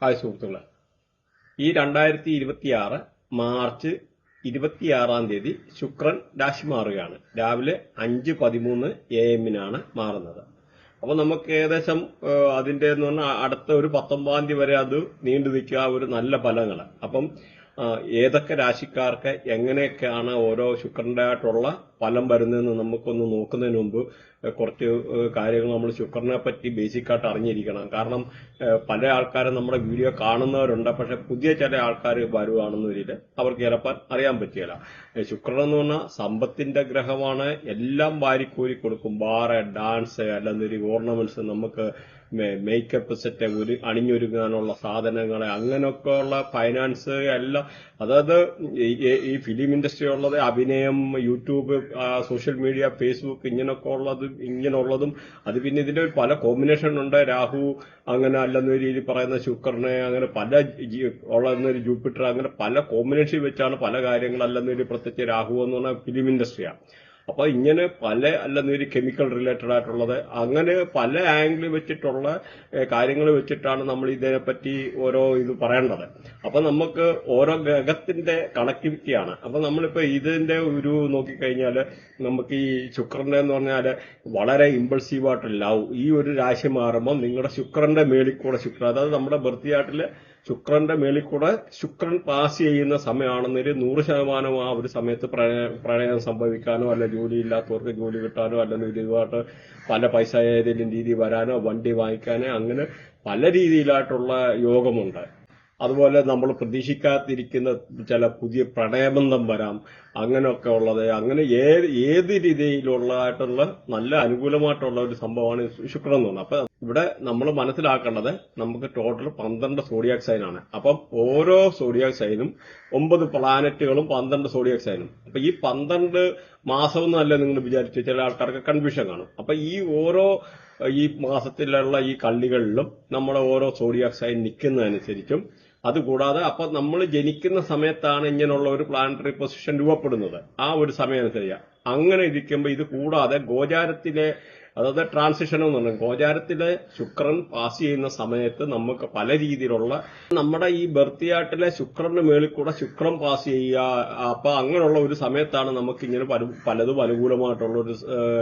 Hi സുഹൃത്തുക്കളെ, ഈ 2026 March 26-ാം തീയതി ശുക്രൻ രാശി മാറുകയാണ്. രാവിലെ 5:13 AM മാറുന്നത്. അപ്പൊ നമുക്ക് ഏകദേശം അതിന്റെ എന്ന് പറഞ്ഞാൽ അടുത്ത ഒരു 19-ാം തീയതി വരെ അത് നീണ്ടു നിൽക്കുക ഒരു നല്ല ഫലങ്ങൾ. അപ്പം ഏതൊക്കെ രാശിക്കാർക്ക് എങ്ങനെയൊക്കെയാണ് ഓരോ ശുക്രന്റെ ആയിട്ടുള്ള ഫലം വരുന്നതെന്ന് നമുക്കൊന്ന് നോക്കുന്നതിന് മുമ്പ് കുറച്ച് കാര്യങ്ങൾ നമ്മൾ ശുക്രനെ പറ്റി ബേസിക്കായിട്ട് അറിഞ്ഞിരിക്കണം. കാരണം പല ആൾക്കാരും നമ്മുടെ വീഡിയോ കാണുന്നവരുണ്ട്, പക്ഷെ പുതിയ ചില ആൾക്കാർ വരുവാണെന്നൊരിത് അവർക്ക് ചിലപ്പോൾ അറിയാൻ പറ്റിയല്ല. ശുക്രൻ എന്ന് പറഞ്ഞാൽ സമ്പത്തിന്റെ ഗ്രഹമാണ്. എല്ലാം വാരിക്കോരി കൊടുക്കും. ബാറ്, ഡാൻസ്, അല്ലെങ്കിൽ ഓർണമെന്റ്സ്, നമുക്ക് മേക്കപ്പ് സെറ്റ്, അണിഞ്ഞൊരുങ്ങാനുള്ള സാധനങ്ങൾ, അങ്ങനെയൊക്കെയുള്ള ഫൈനാൻസ് എല്ലാം. അതായത് ഈ ഫിലിം ഇൻഡസ്ട്രി ഉള്ളത്, അഭിനയം, യൂട്യൂബ്, സോഷ്യൽ മീഡിയ, ഫേസ്ബുക്ക്, ഇങ്ങനെയുള്ളതും അത് പിന്നെ ഇതിന്റെ പല കോമ്പിനേഷൻ ഉണ്ട്. രാഹു അങ്ങനെ അല്ലെന്ന രീതിയിൽ പറയുന്ന ശുക്രനെ, അങ്ങനെ പല ഉള്ളൊരു ജൂപ്പിറ്റർ, അങ്ങനെ പല കോമ്പിനേഷൻ വെച്ചാണ് പല കാര്യങ്ങൾ. അല്ലെന്നൊരു പ്രത്യേകിച്ച് രാഹു എന്ന് പറഞ്ഞാൽ ഫിലിം ഇൻഡസ്ട്രിയാണ്. അപ്പൊ ഇങ്ങനെ പല അല്ലെന്നൊരു കെമിക്കൽ റിലേറ്റഡ് ആയിട്ടുള്ളത്, അങ്ങനെ പല ആംഗിൾ വെച്ചിട്ടുള്ള കാര്യങ്ങൾ വെച്ചിട്ടാണ് നമ്മൾ ഇതിനെപ്പറ്റി ഓരോ ഇത് പറയേണ്ടത്. അപ്പൊ നമുക്ക് ഓരോ ഗ്രഹത്തിന്റെ കണക്ടിവിറ്റിയാണ്. അപ്പൊ നമ്മളിപ്പോ ഇതിന്റെ ഒരു നോക്കിക്കഴിഞ്ഞാല് നമുക്ക് ഈ ശുക്രന്റെ എന്ന് പറഞ്ഞാല് വളരെ ഇമ്പൾസീവായിട്ട് ലവ്, ഈ ഒരു രാശി മാറുമ്പോൾ നിങ്ങളുടെ ശുക്രന്റെ മേളിൽ കൂടെ അതായത് നമ്മുടെ ബർത്ത് ചാർട്ടില് ശുക്രന്റെ മേളിൽ കൂടെ ശുക്രൻ പാസ് ചെയ്യുന്ന സമയമാണെന്നൊരു 100% ആ ഒരു സമയത്ത് പ്രണയം സംഭവിക്കാനോ, അല്ല ജോലി ഇല്ലാത്തവർക്ക് ജോലി കിട്ടാനോ, അല്ലെങ്കിൽ ഇതുമായിട്ട് പല പൈസ ഏതെങ്കിലും രീതി വരാനോ, വണ്ടി വാങ്ങിക്കാനോ, അങ്ങനെ പല രീതിയിലായിട്ടുള്ള യോഗമുണ്ട്. അതുപോലെ നമ്മൾ പ്രതീക്ഷിക്കാതിരിക്കുന്ന ചില പുതിയ പ്രണയബന്ധം വരാം. അങ്ങനെയൊക്കെ ഉള്ളത്, അങ്ങനെ ഏത് രീതിയിലുള്ളതായിട്ടുള്ള നല്ല അനുകൂലമായിട്ടുള്ള ഒരു സംഭവമാണ് ശുക്രൻ എന്ന് പറഞ്ഞത്. അപ്പൊ ഇവിടെ നമ്മൾ മനസ്സിലാക്കേണ്ടത് നമുക്ക് ടോട്ടൽ 12 സോഡിയാക് സൈൻ ആണ്. അപ്പം ഓരോ സോഡിയാക് സൈനും 9 പ്ലാനറ്റുകളും 12 സോഡിയാക് സൈനും. അപ്പൊ ഈ 12 മാസം എന്നല്ല നിങ്ങൾ വിചാരിച്ചു, ചില ആൾക്കാർക്ക് കൺഫ്യൂഷൻ കാണും. അപ്പൊ ഈ ഓരോ ഈ മാസത്തിലുള്ള ഈ കള്ളികളിലും നമ്മുടെ ഓരോ സോഡിയാക് സൈൻ നിൽക്കുന്നതനുസരിച്ചും, അതുകൂടാതെ അപ്പൊ നമ്മൾ ജനിക്കുന്ന സമയത്താണ് ഇങ്ങനെയുള്ള ഒരു പ്ലാനറ്ററി പൊസിഷൻ രൂപപ്പെടുന്നത്. ആ ഒരു സമയം അനുസരിച്ച് അങ്ങനെ ഇരിക്കുമ്പോൾ ഇത് കൂടാതെ ഗോചാരത്തിലെ, അതായത് ട്രാൻസിഷൻ എന്ന് പറഞ്ഞാൽ ഗോചാരത്തിലെ ശുക്രൻ പാസ് ചെയ്യുന്ന സമയത്ത് നമുക്ക് പല രീതിയിലുള്ള നമ്മുടെ ഈ ബർത്ത് ചാർട്ടിലെ ശുക്രന്റെ മേളിൽ കൂടെ ശുക്രൻ പാസ് ചെയ്യുക. അപ്പൊ അങ്ങനെയുള്ള ഒരു സമയത്താണ് നമുക്ക് ഇങ്ങനെ പലതും അനുകൂലമായിട്ടുള്ള ഒരു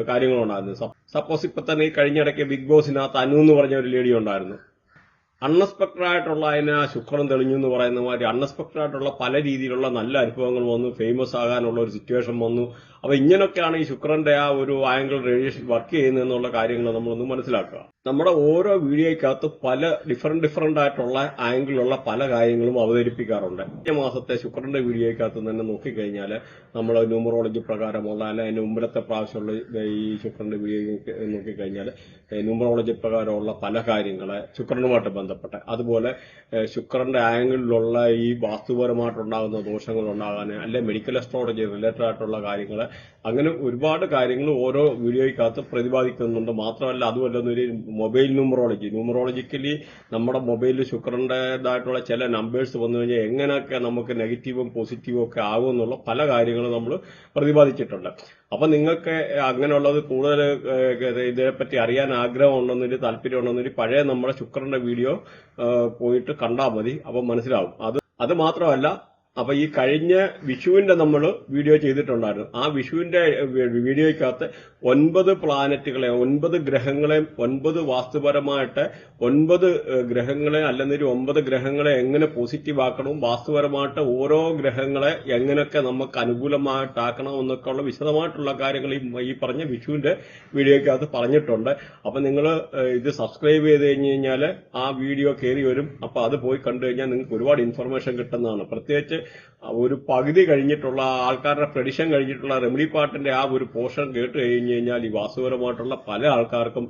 കാര്യങ്ങളുണ്ടായിരുന്നത്. സപ്പോസ് ഇപ്പൊ തന്നെ ഈ കഴിഞ്ഞിടയ്ക്ക് ബിഗ് ബോസിനകത്ത് അനു എന്ന് പറഞ്ഞ ഒരു ലേഡി ഉണ്ടായിരുന്നു. അൺഎക്സ്പെക്ടഡ് ആയിട്ടുള്ള അതിന് ശുക്രൻ തെളിഞ്ഞു എന്ന് പറയുന്ന മാതിരി അൺഎക്സ്പെക്ടഡ് ആയിട്ടുള്ള പല രീതിയിലുള്ള നല്ല അനുഭവങ്ങൾ വന്നു, ഫേമസ് ആകാനുള്ള ഒരു സിറ്റുവേഷൻ വന്നു. അപ്പൊ ഇങ്ങനെയൊക്കെയാണ് ഈ ശുക്രന്റെ ആ ഒരു ആംഗിൾ റേഡിയേഷൻ വർക്ക് ചെയ്യുന്നതെന്നുള്ള കാര്യങ്ങൾ നമ്മളൊന്ന് മനസ്സിലാക്കുക. നമ്മുടെ ഓരോ വീഡിയോയ്ക്കകത്ത് പല ഡിഫറെന്റ് ആയിട്ടുള്ള ആംഗിളിലുള്ള പല കാര്യങ്ങളും അവതരിപ്പിക്കാറുണ്ട്. ഈ മാസത്തെ ശുക്രന്റെ വീഡിയോയ്ക്കകത്ത് തന്നെ നോക്കിക്കഴിഞ്ഞാൽ നമ്മൾ ന്യൂമറോളജി പ്രകാരമുള്ള, അല്ല അതിന് മുമ്പിലത്തെ പ്രാവശ്യമുള്ള ഈ ശുക്രന്റെ വീഡിയോ നോക്കിക്കഴിഞ്ഞാൽ ന്യൂമറോളജി പ്രകാരമുള്ള പല കാര്യങ്ങളെ ശുക്രനുമായിട്ട് ബന്ധപ്പെട്ട, അതുപോലെ ശുക്രന്റെ ആംഗിളിലുള്ള ഈ വാസ്തുപരമായിട്ടുണ്ടാകുന്ന ദോഷങ്ങൾ ഉണ്ടാകാൻ, അല്ലെ മെഡിക്കൽ അസ്ട്രോളജി റിലേറ്റഡ് ആയിട്ടുള്ള കാര്യങ്ങൾ, അങ്ങനെ ഒരുപാട് കാര്യങ്ങൾ ഓരോ വീഡിയോയ്ക്കകത്ത് പ്രതിപാദിക്കുന്നുണ്ട്. മാത്രമല്ല അതുമല്ലൊരു മൊബൈൽ ന്യൂമറോളജിക്കലി നമ്മുടെ മൊബൈലിൽ ശുക്രന്റേതായിട്ടുള്ള ചില നമ്പേഴ്സ് വന്നു കഴിഞ്ഞാൽ എങ്ങനെയൊക്കെ നമുക്ക് നെഗറ്റീവും പോസിറ്റീവും ഒക്കെ ആകുമെന്നുള്ള പല കാര്യങ്ങളും നമ്മൾ പ്രതിപാദിച്ചിട്ടുണ്ട്. അപ്പൊ നിങ്ങൾക്ക് അങ്ങനെയുള്ളത് കൂടുതൽ ഇതിനെപ്പറ്റി അറിയാൻ ആഗ്രഹം ഉണ്ടെന്നൊരു താല്പര്യം ഉണ്ടെന്നൊരു പഴയ നമ്മുടെ ശുക്രന്റെ വീഡിയോ പോയിട്ട് കണ്ടാൽ മതി. അപ്പൊ മനസ്സിലാവും. അത് മാത്രമല്ല, അപ്പൊ ഈ കഴിഞ്ഞ വിഷുവിന്റെ നമ്മൾ വീഡിയോ ചെയ്തിട്ടുണ്ടായിരുന്നു. ആ വിഷുവിന്റെ വീഡിയോയ്ക്കകത്ത് 9 പ്ലാനറ്റുകളെ, 9 ഗ്രഹങ്ങളെ, 9 വാസ്തുപരമായിട്ട് 9 ഗ്രഹങ്ങളെ, അല്ലെങ്കിൽ 9 ഗ്രഹങ്ങളെ എങ്ങനെ പോസിറ്റീവ് ആക്കണം, വാസ്തുപരമായിട്ട് ഓരോ ഗ്രഹങ്ങളെ എങ്ങനെയൊക്കെ നമുക്ക് അനുകൂലമായിട്ടാക്കണം എന്നൊക്കെയുള്ള വിശദമായിട്ടുള്ള കാര്യങ്ങൾ ഈ പറഞ്ഞ വിഷുവിന്റെ വീഡിയോയ്ക്കകത്ത് പറഞ്ഞിട്ടുണ്ട്. അപ്പൊ നിങ്ങൾ ഇത് സബ്സ്ക്രൈബ് ചെയ്ത് കഴിഞ്ഞാൽ ആ വീഡിയോ കയറി വരും. അപ്പൊ അത് പോയി കണ്ടു കഴിഞ്ഞാൽ നിങ്ങൾക്ക് ഒരുപാട് ഇൻഫർമേഷൻ കിട്ടുന്നതാണ്. പ്രത്യേകിച്ച് ഒരു പകുതി കഴിഞ്ഞിട്ടുള്ള ആൾക്കാരുടെ പ്രഡിഷൻ കഴിഞ്ഞിട്ടുള്ള റെമഡി പാർട്ടിന്റെ ആ ഒരു പോർഷൻ കേട്ട് കഴിഞ്ഞു കഴിഞ്ഞാൽ ഈ വാസ്തുപരമായിട്ടുള്ള പല ആൾക്കാർക്കും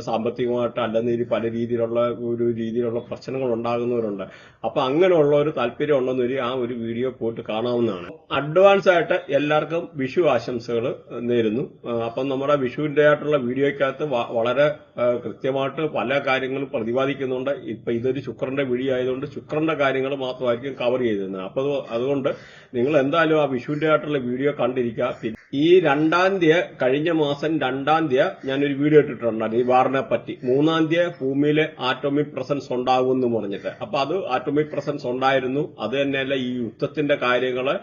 സാമ്പത്തികമായിട്ട് അല്ലെങ്കിൽ പല രീതിയിലുള്ള പ്രശ്നങ്ങൾ ഉണ്ടാകുന്നവരുണ്ട്. അപ്പൊ അങ്ങനെയുള്ള ഒരു താല്പര്യം ഉണ്ടെന്നൊരു ആ ഒരു വീഡിയോ പോയിട്ട് കാണാവുന്നതാണ്. അഡ്വാൻസ് ആയിട്ട് എല്ലാവർക്കും വിഷു ആശംസകൾ നേരുന്നു. അപ്പം നമ്മുടെ വിഷുവിന്റെ ആയിട്ടുള്ള വീഡിയോയ്ക്കകത്ത് വളരെ കൃത്യമായിട്ട് പല കാര്യങ്ങളും പ്രതിപാദിക്കുന്നുണ്ട്. ഇപ്പൊ ഇതൊരു ശുക്രന്റെ വീഡിയോ ആയതുകൊണ്ട് ശുക്രന്റെ കാര്യങ്ങൾ മാത്രമായിരിക്കും കവർ ചെയ്തിരുന്നത്. അപ്പൊ അതുകൊണ്ട് നിങ്ങൾ എന്തായാലും ആ വിഷുവിന്റെ ആയിട്ടുള്ള വീഡിയോ കണ്ടിരിക്കുക. ഈ കഴിഞ്ഞ മാസം 2-ാം തീയതി ഞാനൊരു വീഡിയോ ഇട്ടിട്ടുണ്ടായിരുന്നു ഈ വാറിനെ പറ്റി. 3-ാം തീയതി ഭൂമിയിലെ ആറ്റോമിക് പ്രസൻസ് ഉണ്ടാകും എന്ന് പറഞ്ഞിട്ട്. അപ്പൊ അത് ആറ്റോമിക് പ്രസൻസ് ഉണ്ടായിരുന്നു. അത് തന്നെയല്ല ഈ യുദ്ധത്തിന്റെ കാര്യങ്ങള്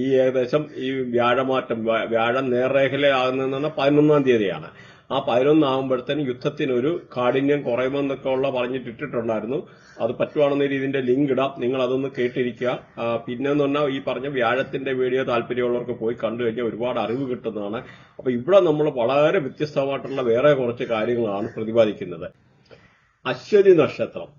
ഈ ഏകദേശം ഈ വ്യാഴം നേർരേഖയിലാകുന്നതെന്ന് 11-ാം തീയതിയാണ്. ആ 11 ആകുമ്പോഴത്തേനും യുദ്ധത്തിനൊരു കാഠിന്യം കുറയുമെന്നൊക്കെ പറഞ്ഞിട്ടിട്ടുണ്ടായിരുന്നു. അത് പറ്റുവാണെന്നൊരു ഇതിന്റെ ലിങ്ക് ഇടാം, നിങ്ങൾ അതൊന്ന് കേട്ടിരിക്കുക. പിന്നെന്ന് പറഞ്ഞാൽ ഈ പറഞ്ഞ വ്യാഴത്തിന്റെ വീഡിയോ താല്പര്യമുള്ളവർക്ക് പോയി കണ്ടു കഴിഞ്ഞാൽ ഒരുപാട് അറിവ് കിട്ടുന്നതാണ്. അപ്പൊ ഇവിടെ നമ്മൾ വളരെ വ്യത്യസ്തമായിട്ടുള്ള വേറെ കുറച്ച് കാര്യങ്ങളാണ് പ്രതിപാദിക്കുന്നത്. അശ്വതി നക്ഷത്രം.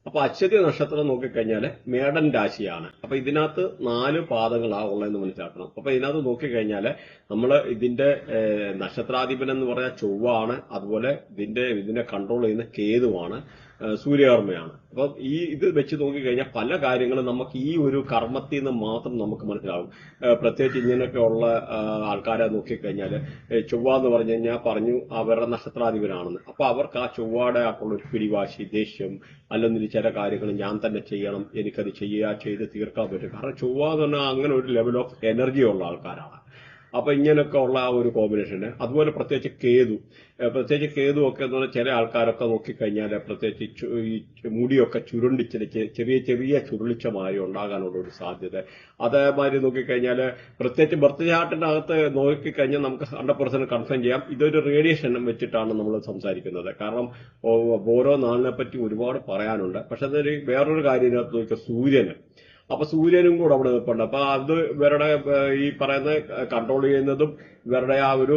അപ്പൊ അശ്വതി നക്ഷത്രം നോക്കിക്കഴിഞ്ഞാല് മേടൻ രാശിയാണ്. അപ്പൊ ഇതിനകത്ത് 4 പാദങ്ങളാണ് ഉള്ളതെന്ന് മനസ്സിലാക്കണം. അപ്പൊ ഇതിനകത്ത് നോക്കിക്കഴിഞ്ഞാല് നമ്മള് ഇതിന്റെ നക്ഷത്രാധിപൻ എന്ന് പറഞ്ഞാൽ ചൊവ്വാണ്. അതുപോലെ ഇതിനെ കൺട്രോൾ ചെയ്യുന്ന കേതുവാണ്, സൂര്യകർമ്മയാണ്. അപ്പൊ ഇത് വെച്ച് നോക്കിക്കഴിഞ്ഞാൽ പല കാര്യങ്ങളും നമുക്ക് ഈ ഒരു കർമ്മത്തിൽ നിന്ന് മാത്രം നമുക്ക് മനസ്സിലാവും. പ്രത്യേകിച്ച് ഇങ്ങനെയൊക്കെ ഉള്ള ആൾക്കാരെ നോക്കിക്കഴിഞ്ഞാല് ചൊവ്വ എന്ന് പറഞ്ഞു കഴിഞ്ഞാൽ അവരുടെ നക്ഷത്രാധിപനാണെന്ന്. അപ്പൊ അവർക്ക് ആ ചൊവ്വയുടെ ആയിട്ടുള്ള ഒരു പിടിവാശി, ദേഷ്യം, അല്ലെങ്കിൽ ചില കാര്യങ്ങൾ ഞാൻ തന്നെ ചെയ്യണം, എനിക്കത് ചെയ്ത് തീർക്കാൻ പറ്റും. കാരണം ചൊവ്വ എന്ന് പറഞ്ഞാൽ അങ്ങനെ ഒരു ലെവൽ ഓഫ് എനർജി ഉള്ള ആൾക്കാരാണ്. അപ്പൊ ഇങ്ങനെയൊക്കെ ഉള്ള ആ ഒരു കോമ്പിനേഷന്. അതുപോലെ പ്രത്യേകിച്ച് കേതു ഒക്കെ എന്ന് പറഞ്ഞാൽ ചില ആൾക്കാരൊക്കെ നോക്കിക്കഴിഞ്ഞാൽ പ്രത്യേകിച്ച് ഈ മുടിയൊക്കെ ചെറിയ ചുരുളിച്ച മാതിരി ഉണ്ടാകാനുള്ള ഒരു സാധ്യത. അതേമാതിരി നോക്കിക്കഴിഞ്ഞാൽ പ്രത്യേകിച്ച് ബർത്ത് ചാർട്ടിനകത്ത് നോക്കിക്കഴിഞ്ഞാൽ നമുക്ക് 100% കൺഫേം ചെയ്യാം. ഇതൊരു റേഡിയേഷൻ വെച്ചിട്ടാണ് നമ്മൾ സംസാരിക്കുന്നത്. കാരണം ഓരോ നാളിനെ പറ്റി ഒരുപാട് പറയാനുണ്ട്. പക്ഷെ അതൊരു വേറൊരു കാര്യം ഇതിനകത്ത് നോക്കിയാൽ സൂര്യന്. അപ്പൊ സൂര്യനും കൂടെ അവിടെ നിൽപ്പുണ്ട്. അപ്പൊ അത് ഇവരുടെ ഈ പറയുന്ന കൺട്രോൾ ചെയ്യുന്നതും ഇവരുടെ ആ ഒരു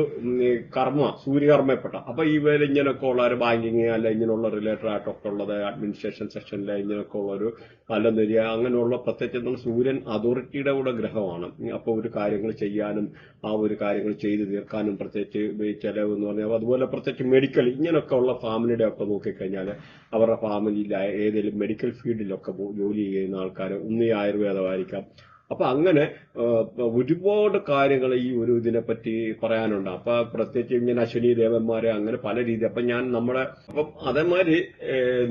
സൂര്യകർമ്മപ്പെട്ട. അപ്പൊ ഇങ്ങനെയൊക്കെ ഉള്ള ഒരു ബാങ്കിങ് അല്ല ഇങ്ങനെയുള്ള റിലേറ്റഡ് ആയിട്ടൊക്കെ ഉള്ളത് അഡ്മിനിസ്ട്രേഷൻ സെക്ഷനിലെ ഇങ്ങനെയൊക്കെ ഉള്ള ഒരു അല്ലെന്നൊരു അങ്ങനെയുള്ള പ്രത്യേകിച്ച് സൂര്യൻ അതോറിറ്റിയുടെ കൂടെ ഗ്രഹമാണ്. അപ്പൊ ഒരു കാര്യങ്ങൾ ചെയ്യാനും ആ ഒരു കാര്യങ്ങൾ ചെയ്തു തീർക്കാനും പ്രത്യേകിച്ച് ചെലവ് എന്ന് പറഞ്ഞാൽ അതുപോലെ പ്രത്യേകിച്ച് മെഡിക്കൽ ഇങ്ങനെയൊക്കെ ഉള്ള ഫാമിലിയുടെ ഒക്കെ നോക്കിക്കഴിഞ്ഞാൽ അവരുടെ ഫാമിലിയിൽ ഏതെങ്കിലും മെഡിക്കൽ ഫീൽഡിലൊക്കെ ജോലി ചെയ്യുന്ന ആൾക്കാർ ഒന്നീ ആയുർവേദമായിരിക്കാം. അപ്പൊ അങ്ങനെ ഒരുപാട് കാര്യങ്ങൾ ഈ ഒരു ഇതിനെപ്പറ്റി പറയാനുണ്ട്. അപ്പൊ പ്രത്യേകിച്ച് ഇങ്ങനെ അശ്വിനി ദേവന്മാരെ അങ്ങനെ പല രീതി. അപ്പൊ അപ്പം അതേമാതിരി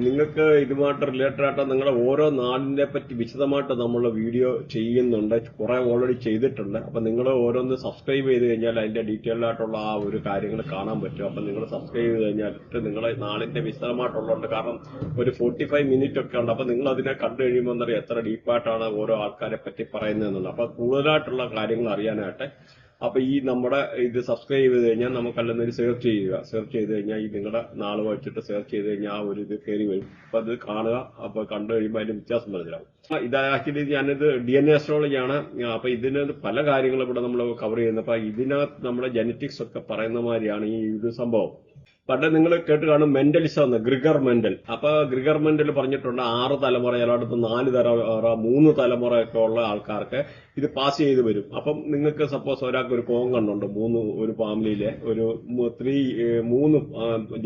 നിങ്ങൾക്ക് ഇതുമായിട്ട് റിലേറ്റഡ് ആയിട്ട് നിങ്ങളുടെ ഓരോ നാടിനെ പറ്റി വിശദമായിട്ട് നമ്മൾ വീഡിയോ ചെയ്യുന്നുണ്ട്. കുറെ ഓൾറെഡി ചെയ്തിട്ടുണ്ട്. അപ്പൊ നിങ്ങൾ ഓരോന്ന് സബ്സ്ക്രൈബ് ചെയ്ത് കഴിഞ്ഞാൽ അതിന്റെ ഡീറ്റെയിൽഡ് ആയിട്ടുള്ള ആ ഒരു കാര്യങ്ങൾ കാണാൻ പറ്റും. അപ്പൊ നിങ്ങൾ സബ്സ്ക്രൈബ് ചെയ്ത് കഴിഞ്ഞാൽ നിങ്ങളെ നാടിന്റെ വിശദമായിട്ടുള്ളതുണ്ട്. കാരണം ഒരു 45 മിനിറ്റ് ഒക്കെ ഉണ്ട്. അപ്പൊ നിങ്ങൾ അതിനെ കണ്ടു കഴിയുമ്പോൾ എന്നറിയാം എത്ര ഡീപ്പായിട്ടാണ് ഓരോ ആൾക്കാരെ പറ്റി പറയുന്നതെന്നുള്ളത്. അപ്പൊ കൂടുതലായിട്ടുള്ള കാര്യങ്ങൾ അറിയാനായിട്ട് അപ്പൊ നമ്മുടെ ഇത് സബ്സ്ക്രൈബ് ചെയ്ത് കഴിഞ്ഞാൽ നമുക്കല്ലെന്നൊരു സെർച്ച് ചെയ്ത് കഴിഞ്ഞാൽ ഈ നിങ്ങളുടെ നാള് വെച്ചിട്ട് സെർച്ച് ചെയ്ത് കഴിഞ്ഞാൽ ആ ഒരു ഇത് കയറി വരും. അപ്പൊ അത് കാണുക. അപ്പൊ കണ്ടു കഴിയുമ്പോൾ അതിന്റെ വ്യത്യാസം മനസ്സിലാവും. ഇത് ആക്ച്വലി ഞാനിത് DNA അസ്ട്രോളജിയാണ്. അപ്പൊ ഇതിന് പല കാര്യങ്ങളും ഇവിടെ നമ്മൾ കവർ ചെയ്യുന്നത്. അപ്പൊ ഇതിനകത്ത് നമ്മുടെ ജനറ്റിക്സ് ഒക്കെ പറയുന്ന മാതിരിയാണ് ഈ ഒരു സംഭവം. പണ്ട് നിങ്ങൾ കേട്ട് കാണും മെന്റലിസം എന്ന്, ഗ്രിഗർ മെന്റൽ. അപ്പൊ ഗ്രിഗർ മെന്റൽ പറഞ്ഞിട്ടുണ്ട് 6 തലമുറ, ചിലയിടത്ത് 4 തലമുറ 3 തലമുറയൊക്കെ ഉള്ള ആൾക്കാർക്ക് ഇത് പാസ് ചെയ്ത് വരും. അപ്പം നിങ്ങൾക്ക് സപ്പോസ് ഒരാൾക്ക് ഒരു കോങ്കണ്ണുണ്ട്, ഒരു ഫാമിലിയിലെ ഒരു 3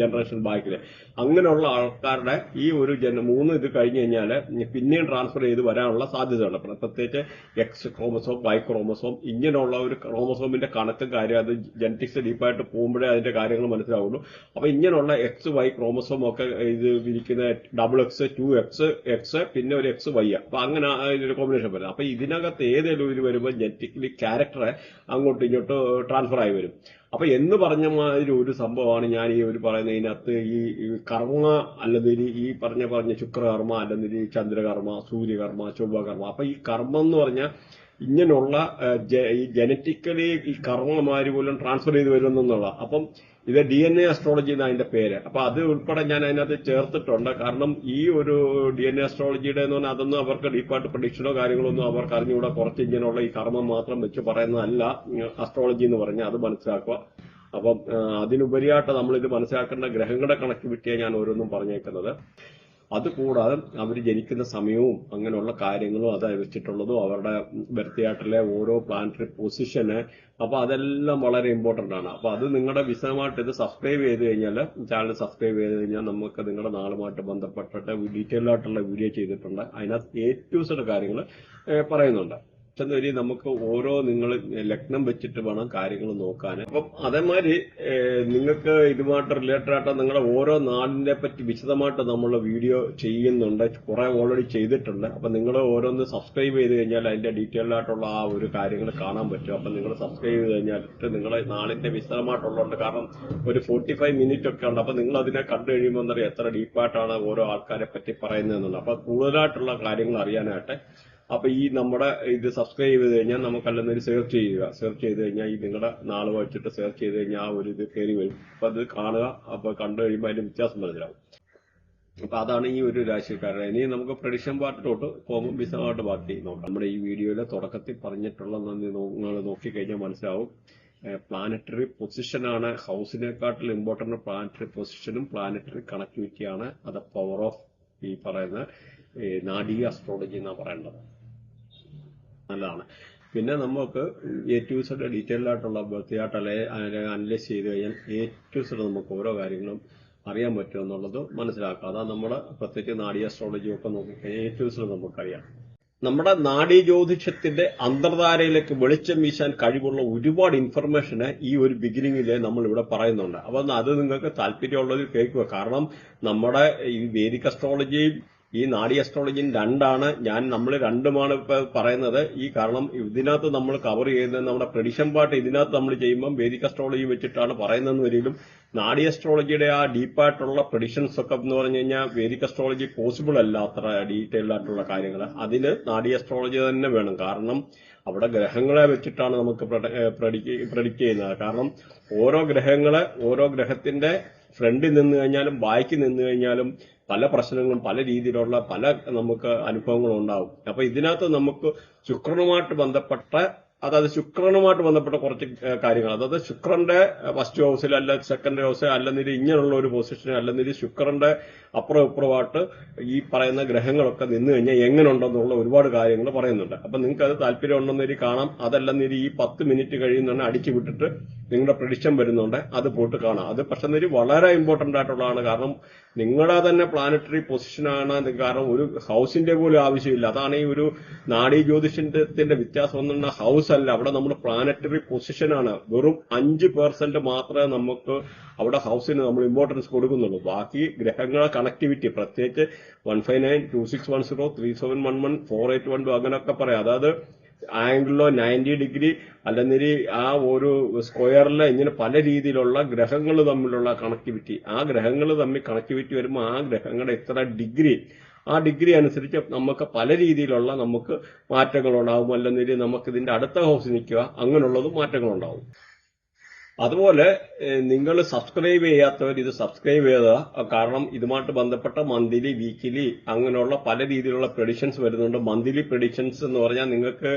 ജനറേഷൻ ബാക്കില്, അങ്ങനെയുള്ള ആൾക്കാരുടെ ഈ ഒരു 3 ഇത് കഴിഞ്ഞു കഴിഞ്ഞാൽ പിന്നെയും ട്രാൻസ്ഫർ ചെയ്ത് വരാനുള്ള സാധ്യതയുണ്ട്. പ്രത്യേകിച്ച് X ക്രോമസോം, Y ക്രോമസോം, ഇങ്ങനെയുള്ള ഒരു ക്രോമസോമിന്റെ കണക്കും കാര്യം അത് ജനറ്റിക്സ് ഡീപ്പായിട്ട് പോകുമ്പോഴേ അതിന്റെ കാര്യങ്ങൾ മനസ്സിലാവുള്ളൂ. അപ്പൊ ഇങ്ങനെയുള്ള XY ക്രോമസോം ഒക്കെ ഇത് ഇരിക്കുന്ന XX, 2X, പിന്നെ ഒരു XY. അപ്പൊ അങ്ങനെ ഒരു കോമ്പിനേഷൻ വരും. അപ്പൊ ഇതിനകത്ത് ഏതെങ്കിലും ഇത് വരുമ്പോൾ ജനറ്റിക്കലി ക്യാരക്ടറെ അങ്ങോട്ടും ഇങ്ങോട്ട് ട്രാൻസ്ഫർ ആയി വരും. അപ്പൊ എന്ന് പറഞ്ഞ മാതിരി ഒരു സംഭവമാണ് ഞാൻ ഈ ഒരു പറയുന്നതിനകത്ത് ഈ കർമ്മ അല്ലെങ്കിൽ ഈ പറഞ്ഞ ശുക്രകർമ്മ അല്ലെങ്കിൽ ചന്ദ്രകർമ്മ, സൂര്യകർമ്മ, ചൊവ്വകർമ്മ. അപ്പൊ ഈ കർമ്മം എന്ന് പറഞ്ഞാൽ ഇങ്ങനെയുള്ള ഈ ജനറ്റിക്കലി ഈ കർമ്മമാര് പോലും ട്രാൻസ്ഫർ ചെയ്ത് വരുമെന്നുള്ള. അപ്പം ഇത് DNA അസ്ട്രോളജി എന്നാണ് അതിന്റെ പേര്. അപ്പൊ അത് ഉൾപ്പെടെ ഞാൻ അതിനകത്ത് ചേർത്തിട്ടുണ്ട്. കാരണം ഈ ഒരു DNA അസ്ട്രോളജിയുടെ എന്ന് പറഞ്ഞാൽ അതൊന്നും അവർക്ക് ഡീപ്പായിട്ട് പ്രഡിക്ഷനോ കാര്യങ്ങളോ ഒന്നും അവർക്ക് അറിഞ്ഞുകൂടാ. കുറച്ച് ഇങ്ങനെയുള്ള ഈ കർമ്മം മാത്രം വെച്ച് പറയുന്നതല്ല അസ്ട്രോളജി എന്ന് പറഞ്ഞാൽ, അത് മനസ്സിലാക്കുക. അപ്പം അതിനുപരിയായിട്ട് നമ്മളിത് മനസ്സിലാക്കേണ്ട ഗ്രഹങ്ങളുടെ കണക്ടിവിറ്റിയാണ് ഞാൻ ഓരോന്നും പറഞ്ഞേക്കുന്നത്. അതുകൂടാതെ അവർ ജനിക്കുന്ന സമയവും അങ്ങനെയുള്ള കാര്യങ്ങളും അത് വെച്ചിട്ടുള്ളതും അവരുടെ ബർത്തിയായിട്ടുള്ള ഓരോ പ്ലാനറ്ററി പൊസിഷന്. അപ്പൊ അതെല്ലാം വളരെ ഇമ്പോർട്ടന്റ് ആണ്. അപ്പൊ അത് നിങ്ങളുടെ വിശദമായിട്ട് ഇത് സബ്സ്ക്രൈബ് ചെയ്ത് കഴിഞ്ഞാൽ, ചാനൽ സബ്സ്ക്രൈബ് ചെയ്ത് കഴിഞ്ഞാൽ നമുക്ക് നിങ്ങളുടെ നാളുമായിട്ട് ബന്ധപ്പെട്ടിട്ട് ഡീറ്റെയിൽ ആയിട്ടുള്ള വീഡിയോ ചെയ്തിട്ടുണ്ട്. അതിനകത്ത് A to Z കാര്യങ്ങൾ പറയുന്നുണ്ട്. വരി നമുക്ക് ഓരോ നിങ്ങൾ ലഗ്നം വെച്ചിട്ട് വേണം കാര്യങ്ങൾ നോക്കാൻ. അപ്പം അതേമാതിരി നിങ്ങൾക്ക് ഇതുമായിട്ട് റിലേറ്റഡ് ആയിട്ട് നിങ്ങളുടെ ഓരോ നാടിനെ പറ്റി വിശദമായിട്ട് നമ്മൾ വീഡിയോ ചെയ്യുന്നുണ്ട്, കുറെ ഓൾറെഡി ചെയ്തിട്ടുണ്ട്. അപ്പൊ നിങ്ങൾ ഓരോന്ന് സബ്സ്ക്രൈബ് ചെയ്ത് കഴിഞ്ഞാൽ അതിന്റെ ഡീറ്റെയിൽഡ് ആയിട്ടുള്ള ആ ഒരു കാര്യങ്ങൾ കാണാൻ പറ്റും. അപ്പൊ നിങ്ങൾ സബ്സ്ക്രൈബ് ചെയ്ത് കഴിഞ്ഞാൽ നിങ്ങളുടെ നാടിന്റെ വിശദമായിട്ടുള്ളതുണ്ട്. കാരണം ഒരു 45 മിനിറ്റ് ഒക്കെ ഉണ്ട്. അപ്പൊ നിങ്ങൾ അതിനെ കണ്ടു കഴിയുമ്പോൾ എന്താ പറയുക, എത്ര ഡീപ്പായിട്ടാണ് ഓരോ ആൾക്കാരെ പറ്റി പറയുന്നതെന്നുണ്ട്. അപ്പൊ കൂടുതലായിട്ടുള്ള കാര്യങ്ങൾ അറിയാനായിട്ട് അപ്പൊ ഈ നമ്മുടെ ഇത് സബ്സ്ക്രൈബ് ചെയ്ത് കഴിഞ്ഞാൽ നമുക്കല്ലെന്നൊരു സെർച്ച് ചെയ്യുക. സെർച്ച് ചെയ്ത് കഴിഞ്ഞാൽ ഈ നിങ്ങളുടെ നാള് വെച്ചിട്ട് സെർച്ച് ചെയ്ത് കഴിഞ്ഞാൽ ആ ഒരു ഇത് കയറി വരും. അപ്പൊ അത് കാണുക. അപ്പൊ കണ്ടു കഴിയുമ്പോൾ അതിന്റെ വ്യത്യാസം മനസ്സിലാവും. അപ്പൊ അതാണ് ഈ ഒരു രാശിക്കാരൻ. ഇനി നമുക്ക് പ്രഡിക്ഷൻ പാർട്ടിലോട്ട് പോകുമ്പോൾ വിശദമായിട്ട് ബാക്കി നോക്കാം. നമ്മുടെ ഈ വീഡിയോയിലെ തുടക്കത്തിൽ പറഞ്ഞിട്ടുള്ള നിങ്ങൾ നോക്കിക്കഴിഞ്ഞാൽ മനസ്സിലാവും. പ്ലാനറ്ററി പൊസിഷനാണ് ഹൗസിനെക്കാട്ടിൽ ഇമ്പോർട്ടന്റ്. പ്ലാനറ്ററി പൊസിഷനും പ്ലാനറ്ററി കണക്ടിവിറ്റിയാണ്. അത് പവർ ഓഫ് ഈ പറയുന്ന നാഡീ അസ്ട്രോളജി എന്നാ പറയേണ്ടത്. നല്ലതാണ്. പിന്നെ നമുക്ക് A to Z ഡീറ്റെയിൽഡ് ആയിട്ടുള്ള ബർത്ത് ചാർട്ട് അല്ലെങ്കിൽ അനലൈസ് ചെയ്ത് കഴിഞ്ഞാൽ A to Z നമുക്ക് ഓരോ കാര്യങ്ങളും അറിയാൻ പറ്റും എന്നുള്ളത് മനസ്സിലാക്കാം. അതാ നമ്മുടെ പ്രത്യേകിച്ച് നാഡീ അസ്ട്രോളജി ഒക്കെ നോക്കിക്കഴിഞ്ഞാൽ A to Z നമുക്കറിയാം. നമ്മുടെ നാഡീ ജ്യോതിഷത്തിന്റെ അന്തർധാരയിലേക്ക് വെളിച്ചം വീശാൻ കഴിവുള്ള ഒരുപാട് ഇൻഫർമേഷന് ഈ ഒരു ബിഗിനിങ്ങില് നമ്മൾ ഇവിടെ പറയുന്നുണ്ട്. അപ്പൊ അത് നിങ്ങൾക്ക് താല്പര്യമുള്ളത് കേൾക്കുക. കാരണം നമ്മുടെ ഈ വേദിക് അസ്ട്രോളജിയും ഈ നാഡീ അസ്ട്രോളജിയും രണ്ടാണ്. നമ്മൾ രണ്ടുമാണ് ഇപ്പൊ പറയുന്നത്. ഈ കാരണം ഇതിനകത്ത് നമ്മൾ കവർ ചെയ്യുന്നത് നമ്മുടെ പ്രഡിക്ഷൻ പാർട്ട് ഇതിനകത്ത് നമ്മൾ ചെയ്യുമ്പോൾ വേദിക് അസ്ട്രോളജി വെച്ചിട്ടാണ് പറയുന്നതെന്ന് വരികയും നാഡീ അസ്ട്രോളജിയുടെ ആ ഡീപ്പായിട്ടുള്ള പ്രഡിക്ഷൻസ് ഒക്കെ എന്ന് പറഞ്ഞു കഴിഞ്ഞാൽ വേദിക് അസ്ട്രോളജി പോസിബിൾ അല്ല. അത്ര ഡീറ്റെയിൽഡ് ആയിട്ടുള്ള കാര്യങ്ങൾ അതിന് നാഡീ അസ്ട്രോളജി തന്നെ വേണം. കാരണം അവിടെ ഗ്രഹങ്ങളെ വെച്ചിട്ടാണ് നമുക്ക് പ്രഡിക്റ്റ് ചെയ്യുന്നത്. കാരണം ഓരോ ഗ്രഹത്തിന്റെ ഫ്രണ്ടിൽ നിന്ന് കഴിഞ്ഞാലും ബാക്കി നിന്ന് കഴിഞ്ഞാലും പല പ്രശ്നങ്ങളും പല രീതിയിലുള്ള പല നമുക്ക് അനുഭവങ്ങളും ഉണ്ടാവും. അപ്പൊ ഇതിനകത്ത് നമുക്ക് ശുക്രനുമായിട്ട് ബന്ധപ്പെട്ട കുറച്ച് കാര്യങ്ങൾ, അതായത് ശുക്രന്റെ ഫസ്റ്റ് ഹൗസിൽ അല്ല സെക്കൻഡ് ഹൗസിൽ അല്ലെന്നിരി ഇങ്ങനെയുള്ള ഒരു പൊസിഷൻ അല്ലെന്നിരി ശുക്രന്റെ അപ്പുറം ഇപ്പുറമായിട്ട് ഈ പറയുന്ന ഗ്രഹങ്ങളൊക്കെ നിന്ന് കഴിഞ്ഞാൽ എങ്ങനെ ഉണ്ടെന്നുള്ള ഒരുപാട് കാര്യങ്ങൾ പറയുന്നുണ്ട്. അപ്പൊ നിങ്ങൾക്ക് അത് താല്പര്യം ഉണ്ടെന്നൊരു കാണാം. അതല്ലെന്നിരി ഈ 10 മിനിറ്റ് കഴിയുന്നതാണ് അടിച്ചു വിട്ടിട്ട് നിങ്ങളുടെ പ്രഡിക്ഷൻ വരുന്നുണ്ട്, അത് പോയിട്ട് കാണാം. അത് പക്ഷെ വളരെ ഇമ്പോർട്ടന്റ് ആയിട്ടുള്ളതാണ്. കാരണം നിങ്ങളുടെ തന്നെ പ്ലാനറ്ററി പൊസിഷനാണ്. കാരണം ഒരു ഹൗസിന്റെ പോലും ആവശ്യമില്ല. അതാണ് ഈ ഒരു നാഡീ ജ്യോതിഷത്തിന്റെ വ്യത്യാസം. ഒന്നും ഹൗസ് അല്ല, അവിടെ നമ്മൾ പ്ലാനറ്ററി പൊസിഷനാണ്. വെറും 5% മാത്രമേ നമുക്ക് അവിടെ ഹൗസിന് നമ്മൾ ഇമ്പോർട്ടൻസ് കൊടുക്കുന്നുള്ളൂ. ബാക്കി ഗ്രഹങ്ങളെ കണക്ടിവിറ്റി പ്രത്യേകിച്ച് 159, 2610, 3711, 4812 അങ്ങനെയൊക്കെ പറയാം. അതായത് ആംഗിളിലോ 90 ഡിഗ്രി അല്ലെങ്കിൽ ആ ഒരു സ്ക്വയറിലെ ഇങ്ങനെ പല രീതിയിലുള്ള ഗ്രഹങ്ങൾ തമ്മിലുള്ള കണക്ടിവിറ്റി, ആ ഗ്രഹങ്ങൾ തമ്മിൽ കണക്ടിവിറ്റി വരുമ്പോൾ ആ ഗ്രഹങ്ങളുടെ ഇത്ര ഡിഗ്രി, ആ ഡിഗ്രി അനുസരിച്ച് നമുക്ക് പല രീതിയിലുള്ള നമുക്ക് മാറ്റങ്ങളുണ്ടാവും. അല്ലെങ്കിൽ നമുക്ക് ഇതിന്റെ അടുത്ത ഹൗസ് നിൽക്കുക അങ്ങനെയുള്ളതും മാറ്റങ്ങളുണ്ടാവും. അതുപോലെ നിങ്ങൾ സബ്സ്ക്രൈബ് ചെയ്യാത്തവർ ഇത് സബ്സ്ക്രൈബ് ചെയ്യുക. കാരണം ഇതുമായിട്ട് ബന്ധപ്പെട്ട മന്ത്ലി, വീക്കിലി അങ്ങനെയുള്ള പല രീതിയിലുള്ള പ്രഡിക്ഷൻസ് വരുന്നുണ്ട്. മന്ത്ലി പ്രഡിക്ഷൻസ് എന്ന് പറഞ്ഞാൽ നിങ്ങൾക്ക്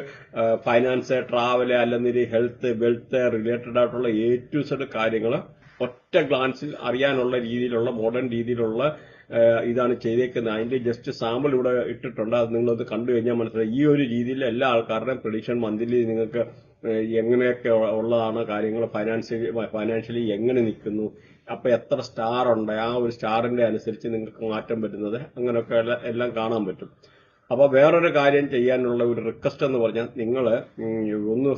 ഫൈനാൻസ്, ട്രാവല് അല്ലെങ്കിൽ ഹെൽത്ത്, വെൽത്ത് റിലേറ്റഡ് ആയിട്ടുള്ള A to Z കാര്യങ്ങൾ ഒറ്റ ഗ്ലാൻസിൽ അറിയാനുള്ള രീതിയിലുള്ള മോഡേൺ രീതിയിലുള്ള ഇതാണ് ചെയ്തേക്കുന്നത്. അതിന്റെ ജസ്റ്റ് സാമ്പിൾ ഇവിടെ ഇട്ടിട്ടുണ്ട്. അത് നിങ്ങളത് കണ്ടു കഴിഞ്ഞാൽ മനസ്സിലായി. ഈ ഒരു രീതിയിൽ എല്ലാ ആൾക്കാരുടെയും പ്രഡിക്ഷൻ മന്ത്ലി നിങ്ങൾക്ക് എങ്ങനെയൊക്കെ ഉള്ളതാണ് കാര്യങ്ങൾ, ഫൈനാൻഷ്യലി എങ്ങനെ നിൽക്കുന്നു, അപ്പൊ എത്ര സ്റ്റാർ ഉണ്ട്, ആ ഒരു സ്റ്റാറിന്റെ അനുസരിച്ച് നിങ്ങൾക്ക് മാറ്റം വരുന്നത് അങ്ങനെയൊക്കെ എല്ലാം കാണാൻ പറ്റും. അപ്പൊ വേറൊരു കാര്യം ചെയ്യാനുള്ള ഒരു റിക്വസ്റ്റ് എന്ന് പറഞ്ഞാൽ നിങ്ങൾ ഒന്ന്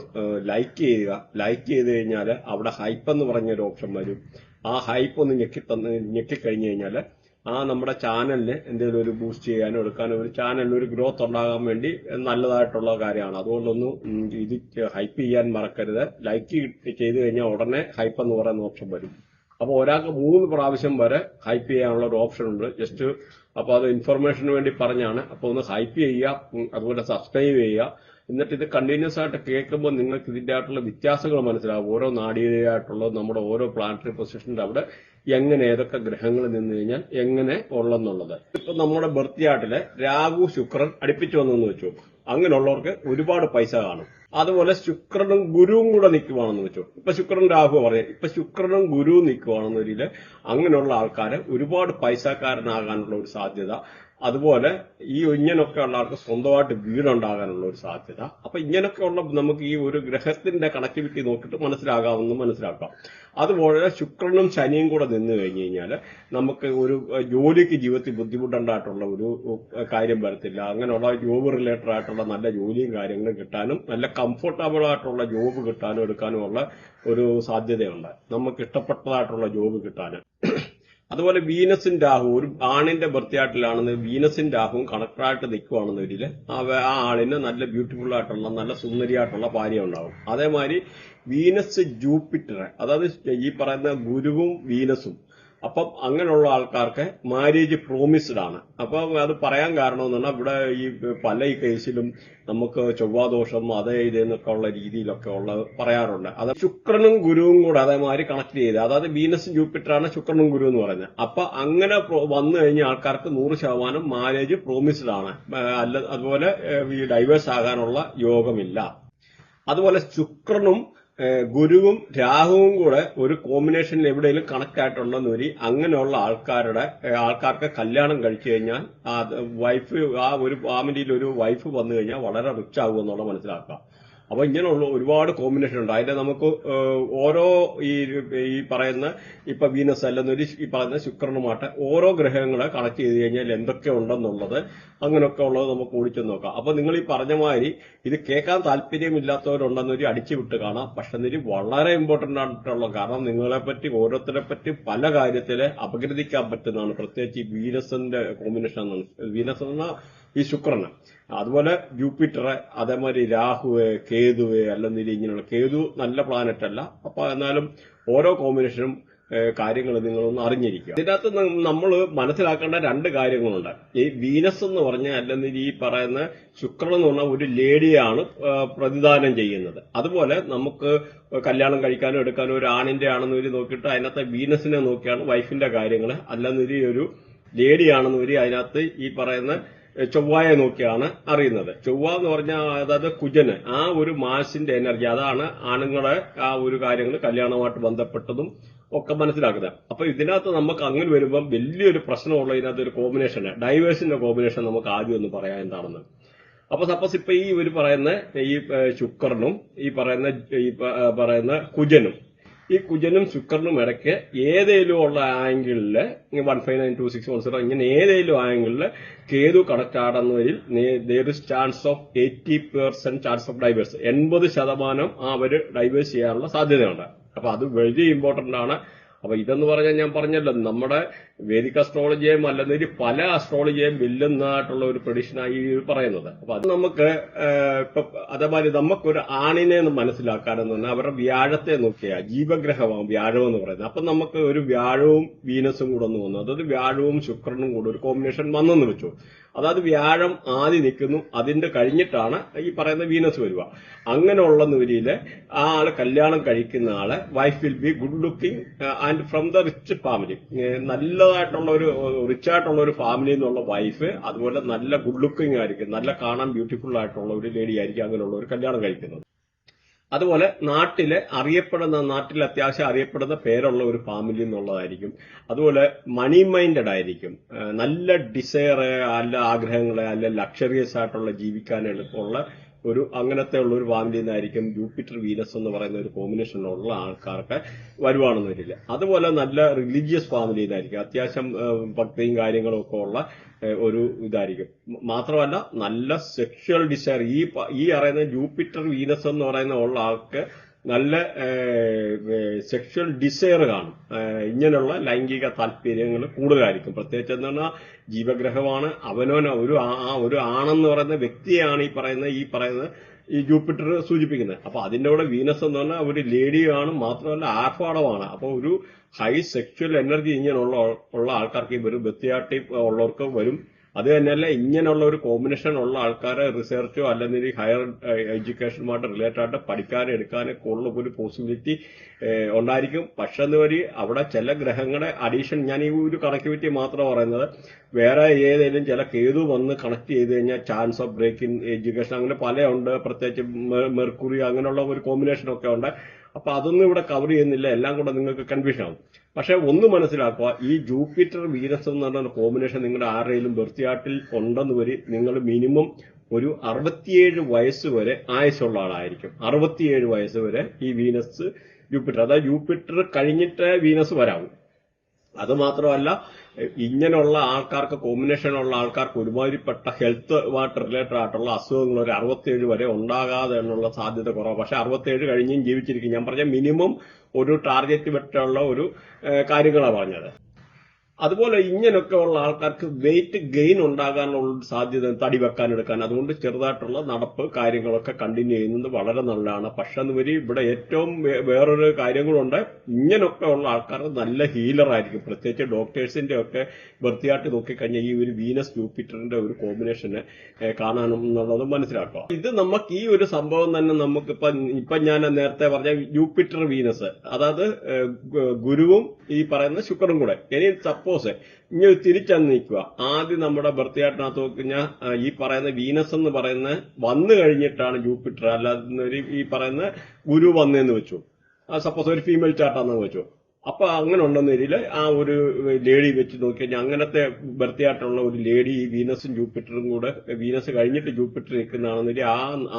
ലൈക്ക് ചെയ്യുക. ലൈക്ക് ചെയ്ത് കഴിഞ്ഞാൽ അവിടെ ഹൈപ്പ് എന്ന് പറഞ്ഞൊരു ഓപ്ഷൻ വരും. ആ ഹൈപ്പ് ഒന്ന് ഞെക്കിക്കഴിഞ്ഞു കഴിഞ്ഞാൽ ആ നമ്മുടെ ചാനലിന് എന്തെങ്കിലും ഒരു ബൂസ്റ്റ് ചെയ്യാനോ എടുക്കാനോ ഒരു ചാനലിന് ഒരു ഗ്രോത്ത് ഉണ്ടാകാൻ വേണ്ടി നല്ലതായിട്ടുള്ള കാര്യമാണ്. അതുകൊണ്ടൊന്നും ഇത് ഹൈപ്പ് ചെയ്യാൻ മറക്കരുത്. ലൈക്ക് ചെയ്ത് കഴിഞ്ഞാൽ ഉടനെ ഹൈപ്പ് എന്ന് പറയുന്ന ഓപ്ഷൻ വരും. അപ്പൊ ഒരാൾക്ക് 3 പ്രാവശ്യം വരെ ഹൈപ്പ് ചെയ്യാനുള്ള ഒരു ഓപ്ഷൻ ഉണ്ട്. ജസ്റ്റ് അപ്പൊ അത് ഇൻഫർമേഷന് വേണ്ടി പറഞ്ഞാണ്. അപ്പൊ ഒന്ന് ഹൈപ്പ് ചെയ്യുക, അതുപോലെ സബ്സ്ക്രൈബ് ചെയ്യുക. എന്നിട്ട് ഇത് കണ്ടിന്യൂസ് ആയിട്ട് കേൾക്കുമ്പോൾ നിങ്ങൾക്ക് ഇതിന്റെ ആയിട്ടുള്ള വ്യത്യാസങ്ങൾ മനസ്സിലാവും. ഓരോ നാഡീയായിട്ടുള്ള നമ്മുടെ ഓരോ പ്ലാനറ്ററി പൊസിഷന്റെ അവിടെ എങ്ങനെ ഏതൊക്കെ ഗ്രഹങ്ങൾ നിന്ന് കഴിഞ്ഞാൽ എങ്ങനെ ഉള്ളെന്നുള്ളത്. ഇപ്പൊ നമ്മുടെ ബർത്ത് ചാർട്ടില് രാഹു ശുക്രൻ അടുപ്പിച്ചു വന്നെന്ന് വെച്ചു. അങ്ങനെയുള്ളവർക്ക് ഒരുപാട് പൈസ കാണും. അതുപോലെ ശുക്രനും ഗുരുവും കൂടെ നിൽക്കുവാണെന്ന് വെച്ചു. ഇപ്പൊ ശുക്രൻ രാഹു പറയാം, ഇപ്പൊ ശുക്രനും ഗുരുവും നിൽക്കുവാണെന്നൊരില് അങ്ങനെയുള്ള ആൾക്കാര് ഒരുപാട് പൈസക്കാരനാകാനുള്ള ഒരു സാധ്യത. അതുപോലെ ഈ ഇങ്ങനൊക്കെ ഉള്ള ആൾക്ക് സ്വന്തമായിട്ട് വീടുണ്ടാകാനുള്ള ഒരു സാധ്യത. അപ്പൊ ഇങ്ങനൊക്കെയുള്ള നമുക്ക് ഈ ഒരു ഗ്രഹത്തിന്റെ കണക്ടിവിറ്റി നോക്കിയിട്ട് മനസ്സിലാക്കാം. അതുപോലെ ശുക്രനും ശനിയും കൂടെ നിന്ന് കഴിഞ്ഞു കഴിഞ്ഞാൽ നമുക്ക് ഒരു ജോലിക്ക് ജീവിതത്തിൽ ബുദ്ധിമുട്ടുണ്ടായിട്ടുള്ള ഒരു കാര്യം വരത്തില്ല. അങ്ങനെയുള്ള ജോബ് റിലേറ്റഡ് ആയിട്ടുള്ള നല്ല ജോലിയും കാര്യങ്ങളും കിട്ടാനും നല്ല കംഫർട്ടബിൾ ആയിട്ടുള്ള ജോബ് കിട്ടാനും എടുക്കാനും ഉള്ള ഒരു സാധ്യതയുണ്ട്. നമുക്ക് ഇഷ്ടപ്പെട്ടതായിട്ടുള്ള ജോബ് കിട്ടാനും. അതുപോലെ വീനസും രാഹു ഒരു ആണിന്റെ ബർത്ത്യാട്ടിലാണെന്ന് വീനസും രാഹുവും കണക്ടറായിട്ട് നിൽക്കുവാണെന്നവരിൽ ആ ആളിന് നല്ല ബ്യൂട്ടിഫുൾ ആയിട്ടുള്ള നല്ല സുന്ദരിയായിട്ടുള്ള ഭാര്യ ഉണ്ടാവും. അതേമാതിരി വീനസ് ജൂപ്പിറ്റർ, അതായത് ഈ പറയുന്ന ഗുരുവും വീനസും, അപ്പം അങ്ങനെയുള്ള ആൾക്കാർക്ക് മാരേജ് പ്രോമിസ്ഡ് ആണ്. അപ്പൊ അത് പറയാൻ കാരണം എന്ന് പറഞ്ഞാൽ ഇവിടെ ഈ പല ഈ കേസിലും നമുക്ക് ചൊവ്വാദോഷം അതേ ഇതെന്നൊക്കെ ഉള്ള രീതിയിലൊക്കെ ഉള്ള പറയാറുണ്ട്. അത് ശുക്രനും ഗുരുവും കൂടെ അതേമാതിരി കണക്ട് ചെയ്ത്, അതായത് വീനസും ജൂപ്പിറ്ററാണ് ശുക്രനും ഗുരു എന്ന് പറയുന്നത്. അപ്പൊ അങ്ങനെ വന്നു കഴിഞ്ഞ ആൾക്കാർക്ക് 100% മാരേജ് പ്രോമിസ്ഡ് ആണ്. അതുപോലെ ഈ ഡൈവേഴ്സ് ആകാനുള്ള യോഗമില്ല. അതുപോലെ ശുക്രനും ഗുരുവും രാഹുവും കൂടെ ഒരു കോമ്പിനേഷനിൽ എവിടെയെങ്കിലും കണക്ട് ആയിട്ടുണ്ടെന്ന് വരി അങ്ങനെയുള്ള ആൾക്കാർക്ക് കല്യാണം കഴിച്ചു കഴിഞ്ഞാൽ വൈഫ് ആ ഒരു ഫാമിലിയിൽ ഒരു വൈഫ് വന്നു കഴിഞ്ഞാൽ വളരെ റിച്ച് ആകും എന്നുള്ള മനസ്സിലാക്കാം. അപ്പൊ ഇങ്ങനെയുള്ള ഒരുപാട് കോമ്പിനേഷൻ ഉണ്ട്. അതിന്റെ നമുക്ക് ഓരോ ഈ പറയുന്ന ഇപ്പൊ വീനസ് അല്ലെന്നൊരു ഈ പറയുന്ന ശുക്രനുമായിട്ട് ഓരോ ഗ്രഹങ്ങളെ കണക്ട് ചെയ്ത് കഴിഞ്ഞാൽ എന്തൊക്കെ ഉണ്ടെന്നുള്ളത് അങ്ങനെയൊക്കെ ഉള്ളത് നമുക്ക് ഓടിച്ചു നോക്കാം. അപ്പൊ നിങ്ങൾ ഈ പറഞ്ഞ മാതിരി ഇത് കേൾക്കാൻ താല്പര്യമില്ലാത്തവരുണ്ടെന്നൊരു അടിച്ചു വിട്ട് കാണാം. പക്ഷെ ഇതിന് വളരെ ഇമ്പോർട്ടന്റ് ആയിട്ടുള്ള, കാരണം നിങ്ങളെ പറ്റി ഓരോരുത്തരെ പറ്റി പല കാര്യത്തില് അപഗ്രഥിക്കാൻ പറ്റുന്നതാണ്. പ്രത്യേകിച്ച് ഈ വീനസിന്റെ കോമ്പിനേഷൻ. വീനസ് എന്ന ഈ ശുക്രന്, അതുപോലെ ജൂപ്പിറ്റർ, അതേമാതിരി രാഹുവ്, കേതുവ്, അല്ലെങ്കിൽ ഇങ്ങനെയുള്ള കേതു നല്ല പ്ലാനറ്റ് അല്ല. അപ്പൊ എന്നാലും ഓരോ കോമ്പിനേഷനും കാര്യങ്ങൾ നിങ്ങളൊന്ന് അറിഞ്ഞിരിക്കുക. ഇതിനകത്ത് നമ്മൾ മനസ്സിലാക്കേണ്ട 2 കാര്യങ്ങളുണ്ട്. ഈ വീനസ് എന്ന് പറഞ്ഞാൽ അല്ലെങ്കിൽ ഈ പറയുന്ന ശുക്രൻ എന്ന് പറഞ്ഞാൽ ഒരു ലേഡിയാണ് പ്രതിദാനം ചെയ്യുന്നത്. അതുപോലെ നമുക്ക് കല്യാണം കഴിക്കാനോ എടുക്കാനോ ഒരു ആണിന്റെ ആണെന്ന് നോക്കിയിട്ട് അതിനകത്ത് വീനസിനെ നോക്കിയാണ് വൈഫിന്റെ കാര്യങ്ങൾ, അല്ലെന്നൊരു ഒരു ലേഡിയാണെന്ന് വരി അതിനകത്ത് ഈ പറയുന്ന ചൊവ്വായെ നോക്കിയാണ് അറിയുന്നത്. ചൊവ്വ എന്ന് പറഞ്ഞാൽ അതായത് കുജന്, ആ ഒരു മാസിന്റെ എനർജി, അതാണ് ആണുങ്ങളെ ആ ഒരു കാര്യങ്ങൾ കല്യാണവുമായിട്ട് ബന്ധപ്പെട്ടതും ഒക്കെ മനസ്സിലാക്കുന്നത്. അപ്പൊ ഇതിനകത്ത് നമുക്ക് അങ്ങനെ വരുമ്പം വലിയൊരു പ്രശ്നമുള്ള ഇതിനകത്ത് ഒരു കോമ്പിനേഷൻ, ഡൈവേഴ്സിന്റെ കോമ്പിനേഷൻ നമുക്ക് ആദ്യം ഒന്ന് പറയാം എന്താണെന്ന്. അപ്പൊ സപ്പോസ് ഇപ്പൊ ഈ ഒരു പറയുന്ന ഈ ശുക്രനും ഈ പറയുന്ന കുജനും, ഈ കുജനും ശുക്രനും ഇടയ്ക്ക് ഏതേലും ഉള്ള ആംഗിളില് 1592610 ഇങ്ങനെ ഏതേലും ആംഗിളില് കേതു കണക്ട് ആടുന്നതിൽ there is chance of 80% chance of divorce, 80% അവര് ഡൈവേഴ്സ് ചെയ്യാനുള്ള സാധ്യതയുണ്ട്. അപ്പൊ അത് വെരി ഇമ്പോർട്ടന്റ് ആണ്. അപ്പൊ ഇതെന്ന് പറഞ്ഞാൽ ഞാൻ പറഞ്ഞല്ലോ, നമ്മുടെ വേദിക് അസ്ട്രോളജിയെയും അല്ലെങ്കിൽ പല അസ്ട്രോളജിയെയും വെല്ലുന്നതായിട്ടുള്ള ഒരു പ്രഡിക്ഷനായി പറയുന്നത്. അപ്പൊ അത് നമുക്ക് ഇപ്പൊ അതേമാതിരി നമുക്കൊരു ആണിനെ മനസ്സിലാക്കാനെന്ന് പറഞ്ഞാൽ അവരുടെ വ്യാഴത്തെ നോക്കിയാൽ ജീവഗ്രഹമാണ് വ്യാഴം എന്ന് പറയുന്നത്. അപ്പൊ നമുക്ക് ഒരു വ്യാഴവും വീനസും കൂടെ ഒന്ന് വന്നു, അതായത് വ്യാഴവും ശുക്രനും കൂടെ ഒരു കോമ്പിനേഷൻ വന്നെന്ന് വെച്ചു. അതായത് വ്യാഴം ആദ്യം നിൽക്കുന്നു, അതിന്റെ കഴിഞ്ഞിട്ടാണ് ഈ പറയുന്ന വീനസ് വരിക. അങ്ങനെയുള്ള നിലയിൽ ആ ആള് കല്യാണം കഴിക്കുന്ന ആള് wife will be good looking and from the rich family, നല്ലതായിട്ടുള്ള ഒരു റിച്ച് ആയിട്ടുള്ള ഒരു ഫാമിലി എന്നുള്ള വൈഫ്, അതുപോലെ നല്ല ഗുഡ് ലുക്കിംഗ് ആയിരിക്കും, നല്ല കാണാൻ ബ്യൂട്ടിഫുൾ ആയിട്ടുള്ള ഒരു ലേഡി ആയിരിക്കും അങ്ങനെയുള്ള ഒരു കല്യാണം കഴിക്കുന്നത്. അതുപോലെ നാട്ടിൽ അത്യാവശ്യം അറിയപ്പെടുന്ന പേരുള്ള ഒരു ഫാമിലി എന്നുള്ളതായിരിക്കും. അതുപോലെ മണി മൈൻഡഡ് ആയിരിക്കും, നല്ല ഡിസയർ, നല്ല ആഗ്രഹങ്ങളെ, അല്ല ലക്ഷറിയസ് ആയിട്ടുള്ള ജീവിക്കാൻ എളുപ്പമുള്ള ഒരു അങ്ങനത്തെ ഉള്ള ഒരു ഫാമിലി നിന്നായിരിക്കും ജൂപ്പിറ്റർ വീനസ് എന്ന് പറയുന്ന ഒരു കോമ്പിനേഷനിലുള്ള ആൾക്കാർക്ക് വരുവാണെന്ന് വരില്ല. അതുപോലെ നല്ല റിലീജിയസ് ഫാമിലിയിലായിരിക്കും, അത്യാവശ്യം ഭക്തിയും കാര്യങ്ങളും ഒക്കെ ഉള്ള ഒരു ഇതായിരിക്കും. മാത്രമല്ല നല്ല സെക്ഷൽ ഡിസയർ, ഈ പറയുന്ന ജൂപ്പിറ്റർ വീനസ് എന്ന് പറയുന്ന ഉള്ള ആൾക്ക് നല്ല സെക്ഷൽ ഡിസയർ കാണും, ഇങ്ങനെയുള്ള ലൈംഗിക താല്പര്യങ്ങൾ കൂടുതലായിരിക്കും. പ്രത്യേകിച്ച് എന്ന് പറഞ്ഞാൽ ജീവഗ്രഹമാണ്, ഒരു ആണെന്ന് പറയുന്ന വ്യക്തിയാണ് ഈ പറയുന്ന ജൂപ്പിറ്റർ സൂചിപ്പിക്കുന്നത്. അപ്പൊ അതിന്റെ കൂടെ വീനസ് എന്ന് പറഞ്ഞാൽ ഒരു ലേഡിയാണ്, മാത്രമല്ല ആർഭാടമാണ്. അപ്പൊ ഒരു ഹൈ സെക്ഷൽ എനർജി ഇങ്ങനെയുള്ള ആൾക്കാർക്ക് വരും, ബർത്ത്യാട്ടി ഉള്ളവർക്ക് വരും. അത് തന്നെയല്ല ഇങ്ങനെയുള്ള ഒരു കോമ്പിനേഷൻ ഉള്ള ആൾക്കാരെ റിസർച്ചോ അല്ലെങ്കിൽ ഹയർ എഡ്യൂക്കേഷനുമായിട്ട് റിലേറ്റഡ് ആയിട്ട് പഠിക്കാനും എടുക്കാനൊക്കെ ഉള്ള ഒരു പോസിബിലിറ്റി ഉണ്ടായിരിക്കും. പക്ഷെ എന്നുവരി അവിടെ ചില ഗ്രഹങ്ങളുടെ അഡീഷൻ, ഞാൻ ഈ ഒരു കണക്ടിവിറ്റി മാത്രം പറയുന്നത്, വേറെ ഏതെങ്കിലും ചില കേതു വന്ന് കണക്ട് ചെയ്ത് കഴിഞ്ഞാൽ chance of break in education അങ്ങനെ പല ഉണ്ട്. പ്രത്യേകിച്ച് മെർക്കുറി അങ്ങനെയുള്ള ഒരു കോമ്പിനേഷൻ ഒക്കെ ഉണ്ട്. അപ്പൊ അതൊന്നും ഇവിടെ കവർ ചെയ്യുന്നില്ല, എല്ലാം കൂടെ നിങ്ങൾക്ക് കൺഫ്യൂഷൻ ആവും. പക്ഷെ ഒന്ന് മനസ്സിലാക്കുക, ഈ ജൂപ്പിറ്റർ വീനസ് എന്ന് പറഞ്ഞ കോമ്പിനേഷൻ നിങ്ങളുടെ ആരുടെയും ബർത്ത് ചാർട്ടിൽ ഉണ്ടെന്ന് വരെ നിങ്ങൾ മിനിമം ഒരു 67 വയസ്സ് വരെ ആയുസുള്ള ആളായിരിക്കും. 67 വയസ്സ് വരെ ഈ വീനസ് ജൂപ്പിറ്റർ, അതായത് ജൂപ്പിറ്റർ കഴിഞ്ഞിട്ട് വീനസ് വരാവും. അത് മാത്രമല്ല, ഇങ്ങനെയുള്ള ആൾക്കാർക്ക്, കോമ്പിനേഷനുള്ള ആൾക്കാർക്ക് ഒരുമാതിരിപ്പെട്ട ഹെൽത്ത് വാട്ട് റിലേറ്റഡ് ആയിട്ടുള്ള അസുഖങ്ങൾ ഒരു 67 വരെ ഉണ്ടാകാതെ എന്നുള്ള സാധ്യത കുറവാണ്. പക്ഷെ 67 കഴിഞ്ഞും ജീവിച്ചിരിക്കും. ഞാൻ പറഞ്ഞ മിനിമം ഒരു ടാർഗറ്റ് വെട്ടുള്ള ഒരു കാര്യങ്ങളാണ് പറഞ്ഞത്. അതുപോലെ ഇങ്ങനെയൊക്കെ ഉള്ള ആൾക്കാർക്ക് വെയിറ്റ് ഗെയിൻ ഉണ്ടാകാനുള്ള സാധ്യത, തടി വെക്കാൻ എടുക്കാൻ. അതുകൊണ്ട് ചെറുതായിട്ടുള്ള നടപ്പ് കാര്യങ്ങളൊക്കെ കണ്ടിന്യൂ ചെയ്യുന്നത് വളരെ നല്ലതാണ്. പക്ഷെ അതുവരെ ഇവിടെ ഏറ്റവും വേറൊരു കാര്യങ്ങളുണ്ട്, ഇങ്ങനെയൊക്കെ ഉള്ള ആൾക്കാർ നല്ല ഹീലർ ആയിരിക്കും. പ്രത്യേകിച്ച് ഡോക്ടേഴ്സിന്റെ ഒക്കെ വൃത്തിയായിട്ട് നോക്കിക്കഴിഞ്ഞാൽ ഈ ഒരു വീനസ് ജൂപ്പിറ്ററിന്റെ ഒരു കോമ്പിനേഷന് കാണാനെന്നുള്ളത് മനസ്സിലാക്കുക. ഇത് നമുക്ക് ഈ ഒരു സംഭവം തന്നെ ഇപ്പൊ ഞാൻ നേരത്തെ പറഞ്ഞ ജൂപ്പിറ്റർ വീനസ്, അതായത് ഗുരുവും ഈ പറയുന്ന ശുക്രനും കൂടെ. ഇനി സപ്പോസ് ഇങ്ങനെ തിരിച്ചന്ന് നിൽക്കുക, ആദ്യം നമ്മുടെ ബർത്തിയാട്ടിനകത്ത് നോക്കിക്കഴിഞ്ഞാൽ ഈ പറയുന്ന വീനസ് എന്ന് പറയുന്ന വന്നു കഴിഞ്ഞിട്ടാണ് ജൂപ്പിറ്റർ, അല്ലാതെ ഈ പറയുന്ന ഗുരു വന്നതെന്ന് വെച്ചു. സപ്പോസ് ഒരു ഫീമെയിൽ ചാർട്ടാന്ന് വെച്ചു. അപ്പൊ അങ്ങനെ ഉണ്ടെന്ന രീതിയിൽ ആ ഒരു ലേഡി വെച്ച് നോക്കിക്കഴിഞ്ഞാൽ അങ്ങനത്തെ ബർത്തിയായിട്ടുള്ള ഒരു ലേഡി ഈ വീനസും ജൂപ്പിറ്ററും കൂടെ, വീനസ് കഴിഞ്ഞിട്ട് ജൂപ്പിറ്റർ നിൽക്കുന്നതാണെന്നില്ല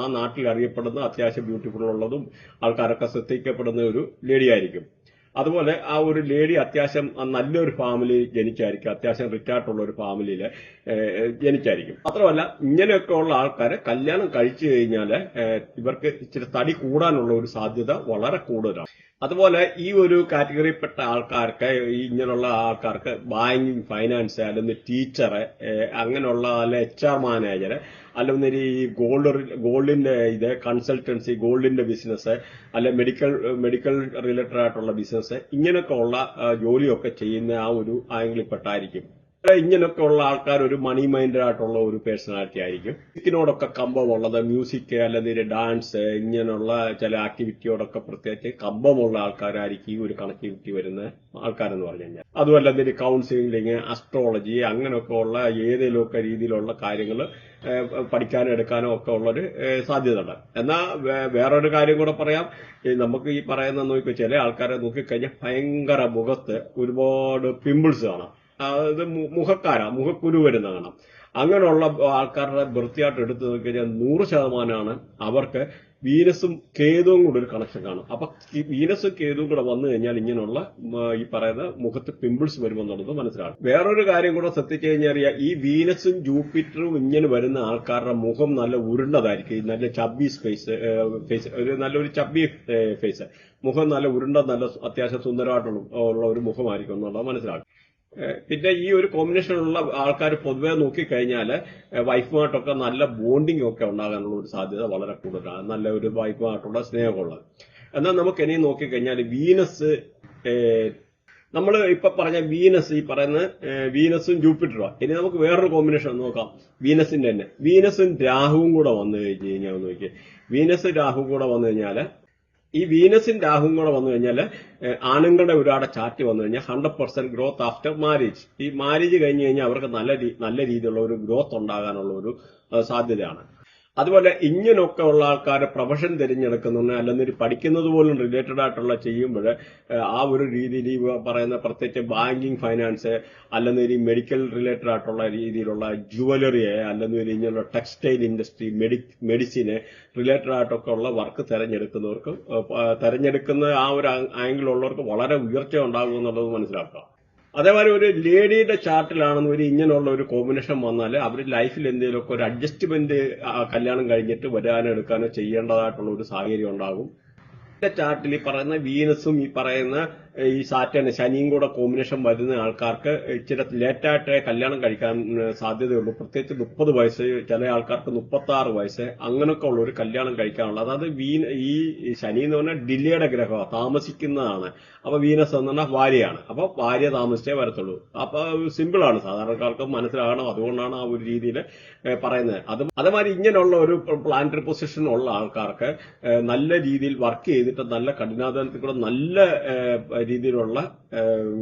ആ നാട്ടിൽ അറിയപ്പെടുന്ന അത്യാവശ്യം ബ്യൂട്ടിഫുൾ ഉള്ളതും ആൾക്കാരൊക്കെ ശ്രദ്ധിക്കപ്പെടുന്ന ഒരു ലേഡി ആയിരിക്കും. അതുപോലെ ആ ഒരു ലേഡി അത്യാവശ്യം നല്ലൊരു ഫാമിലി ജനിച്ചായിരിക്കും, അത്യാവശ്യം റിച്ച് ആയിട്ടുള്ള ഒരു ഫാമിലിയിൽ ജനിച്ചായിരിക്കും. മാത്രമല്ല ഇങ്ങനെയൊക്കെ ഉള്ള ആൾക്കാരെ കല്യാണം കഴിച്ചു കഴിഞ്ഞാൽ ഇവർക്ക് ഇച്ചിരി തടി കൂടാനുള്ള ഒരു സാധ്യത വളരെ കൂടുതലാണ്. അതുപോലെ ഈ ഒരു കാറ്റഗറിയിൽപ്പെട്ട ആൾക്കാർക്ക്, ഈ ഇങ്ങനെയുള്ള ആൾക്കാർക്ക് ബാങ്കിങ്, ഫൈനാൻസ്, അല്ലെങ്കിൽ ടീച്ചറ്, അങ്ങനെയുള്ള അല്ലെ HR മാനേജർ, അല്ലെങ്കിൽ ഈ ഗോൾഡിന്റെ ഇത് കൺസൾട്ടൻസി, ഗോൾഡിന്റെ ബിസിനസ്, അല്ലെ മെഡിക്കൽ റിലേറ്റഡ് ആയിട്ടുള്ള ബിസിനസ്, ഇങ്ങനെയൊക്കെ ഉള്ള ജോലിയൊക്കെ ചെയ്യുന്ന ആ ഒരു ആംഗിളിൽപ്പെട്ടായിരിക്കും. ഇങ്ങനെയൊക്കെ ഉള്ള ആൾക്കാർ ഒരു മണി മൈൻഡഡ് ആയിട്ടുള്ള ഒരു പേഴ്സണാലിറ്റി ആയിരിക്കും. മ്യൂസിക്കിനോടൊക്കെ കമ്പമുള്ളത്, മ്യൂസിക് അല്ലെങ്കിൽ ഡാൻസ്, ഇങ്ങനെയുള്ള ചില ആക്ടിവിറ്റിയോടൊക്കെ പ്രത്യേകിച്ച് കമ്പമുള്ള ആൾക്കാരായിരിക്കും ഈ ഒരു കണക്ടിവിറ്റി വരുന്ന ആൾക്കാരെന്ന് പറഞ്ഞു കഴിഞ്ഞാൽ. അതുമല്ല എന്തൊരു കൗൺസിലിംഗ്, അസ്ട്രോളജി, അങ്ങനെയൊക്കെ ഉള്ള ഏതെങ്കിലുമൊക്കെ രീതിയിലുള്ള കാര്യങ്ങൾ പഠിക്കാനും എടുക്കാനും ഒക്കെ ഉള്ളൊരു സാധ്യത ഉണ്ട്. എന്നാൽ വേറൊരു കാര്യം കൂടെ പറയാം. നമുക്ക് ഈ പറയുന്ന നോക്കി ചില ആൾക്കാരെ നോക്കിക്കഴിഞ്ഞാൽ ഭയങ്കര മുഖത്ത് ഒരുപാട് പിമ്പിൾസ് കാണാം. അതായത് മുഖക്കുരു വരുന്ന കാണാം. അങ്ങനെയുള്ള ആൾക്കാരുടെ വൃത്തിയായിട്ട് എടുത്ത് നോക്കിക്കഴിഞ്ഞാൽ 100% അവർക്ക് വീനസും കേതുവും കൂടെ ഒരു കണക്ഷൻ കാണും. അപ്പൊ ഈ വീനസും കേതുവും കൂടെ വന്നു കഴിഞ്ഞാൽ ഇങ്ങനെയുള്ള ഈ പറയുന്ന മുഖത്ത് പിമ്പിൾസ് വരുമെന്നുള്ളത് മനസ്സിലാക്കും. വേറൊരു കാര്യം കൂടെ ശ്രദ്ധിച്ചു കഴിഞ്ഞാൽ ഈ വീനസും ജൂപ്പിറ്ററും ഇങ്ങനെ വരുന്ന ആൾക്കാരുടെ മുഖം നല്ല ഉരുണ്ടതായിരിക്കും. നല്ല ചബ്ബി ഫേസ്, ഒരു നല്ലൊരു ചബ്ബി ഫേസ്, മുഖം നല്ല ഉരുണ്ട, നല്ല അത്യാവശ്യം സുന്ദരമായിട്ടുള്ള ഒരു മുഖമായിരിക്കും എന്നുള്ളത് മനസ്സിലാക്കും. പിന്നെ ഈ ഒരു കോമ്പിനേഷനുള്ള ആൾക്കാർ പൊതുവെ നോക്കിക്കഴിഞ്ഞാൽ വൈഫുമായിട്ടൊക്കെ നല്ല ബോണ്ടിങ് ഒക്കെ ഉണ്ടാകാനുള്ള ഒരു സാധ്യത വളരെ കൂടുതലാണ്. നല്ല ഒരു വൈഫുമായിട്ടുള്ള സ്നേഹമുള്ളത്. എന്നാൽ നമുക്ക് ഇനി നോക്കിക്കഴിഞ്ഞാൽ വീനസ്, നമ്മൾ ഇപ്പൊ പറഞ്ഞ വീനസ്, ഈ പറയുന്ന വീനസും ജൂപ്പിറ്ററും. ഇനി നമുക്ക് വേറൊരു കോമ്പിനേഷൻ നോക്കാം, വീനസിന്റെ തന്നെ. വീനസും രാഹുവും കൂടെ വന്നു കഴിഞ്ഞ് കഴിഞ്ഞാൽ നോക്കി, വീനസ് രാഹു കൂടെ വന്നു കഴിഞ്ഞാൽ, ഈ വീനസും രാഹുവും കൂടെ വന്നു കഴിഞ്ഞാൽ ആണുങ്ങളുടെ ഒരാടെ ചാറ്റ് വന്നു കഴിഞ്ഞാൽ 100% ഗ്രോത്ത് ആഫ്റ്റർ മാരേജ്. ഈ മാരേജ് കഴിഞ്ഞ് കഴിഞ്ഞാൽ അവർക്ക് നല്ല രീതിയിലുള്ള ഒരു ഗ്രോത്ത് ഉണ്ടാകാനുള്ള ഒരു സാധ്യതയാണ്. അതുപോലെ ഇങ്ങനെയൊക്കെ ഉള്ള ആൾക്കാർ പ്രൊഫഷൻ തിരഞ്ഞെടുക്കുന്നുണ്ട്, അല്ലെങ്കിൽ പഠിക്കുന്നത് പോലും റിലേറ്റഡ് ആയിട്ടുള്ള ചെയ്യുമ്പോൾ ആ ഒരു രീതിയിൽ ഈ പറയുന്ന പ്രത്യേകിച്ച് ബാങ്കിങ്, ഫൈനാൻസ്, അല്ലെങ്കിൽ ഈ മെഡിക്കൽ റിലേറ്റഡ് ആയിട്ടുള്ള രീതിയിലുള്ള ജുവലറിയെ, അല്ലെങ്കിൽ ഇങ്ങനെയുള്ള ടെക്സ്റ്റൈൽ ഇൻഡസ്ട്രി, മെഡിസിന് റിലേറ്റഡ് ആയിട്ടൊക്കെ ഉള്ള വർക്ക് തെരഞ്ഞെടുക്കുന്ന ആ ഒരു ആംഗിളുള്ളവർക്ക് വളരെ ഉയർച്ച ഉണ്ടാകും എന്നുള്ളത് മനസ്സിലാക്കുക. അതേപോലെ ഒരു ലേഡിയുടെ ചാർട്ടിലാണെന്ന് ഒരു ഇങ്ങനെയുള്ള ഒരു കോമ്പിനേഷൻ വന്നാൽ അവർ ലൈഫിൽ എന്തെങ്കിലുമൊക്കെ ഒരു അഡ്ജസ്റ്റ്മെന്റ് കല്യാണം കഴിഞ്ഞിട്ട് വരാനോ എടുക്കാനോ ചെയ്യേണ്ടതായിട്ടുള്ള ഒരു സാഹചര്യം ഉണ്ടാകും. ചാർട്ടിൽ ഈ പറയുന്ന വീനസും ഈ പറയുന്ന ഈ സാറ്റേൺ, ശനിയും കൂടെ കോമ്പിനേഷൻ വരുന്ന ആൾക്കാർക്ക് ഇച്ചിരി ലേറ്റായിട്ട് കല്യാണം കഴിക്കാൻ സാധ്യതയുള്ളൂ. പ്രത്യേകിച്ച് 30 വയസ്സ്, ചില ആൾക്കാർക്ക് 36 വയസ്സ്, അങ്ങനെയൊക്കെ ഉള്ള ഒരു കല്യാണം കഴിക്കാനുള്ള. അതായത് ഈ ശനി എന്ന് പറഞ്ഞാൽ ഡിലേയുടെ ഗ്രഹമാണ്, താമസിക്കുന്നതാണ്. അപ്പൊ വീനസ് എന്ന് പറഞ്ഞാൽ ഭാര്യയാണ്. അപ്പൊ ഭാര്യ താമസിച്ചേ വരത്തുള്ളൂ. അപ്പൊ സിമ്പിളാണ്, സാധാരണക്കാർക്ക് മനസ്സിലാകണം. അതുകൊണ്ടാണ് ആ ഒരു രീതിയിൽ പറയുന്നത്. അതുമാതിരി ഇങ്ങനെയുള്ള ഒരു പ്ലാനറ്ററി പൊസിഷൻ ഉള്ള ആൾക്കാർക്ക് നല്ല രീതിയിൽ വർക്ക് ചെയ്തിട്ട് നല്ല കഠിനാധ്വാനത്തിൽ കൂടെ നല്ല രീതിയിലുള്ള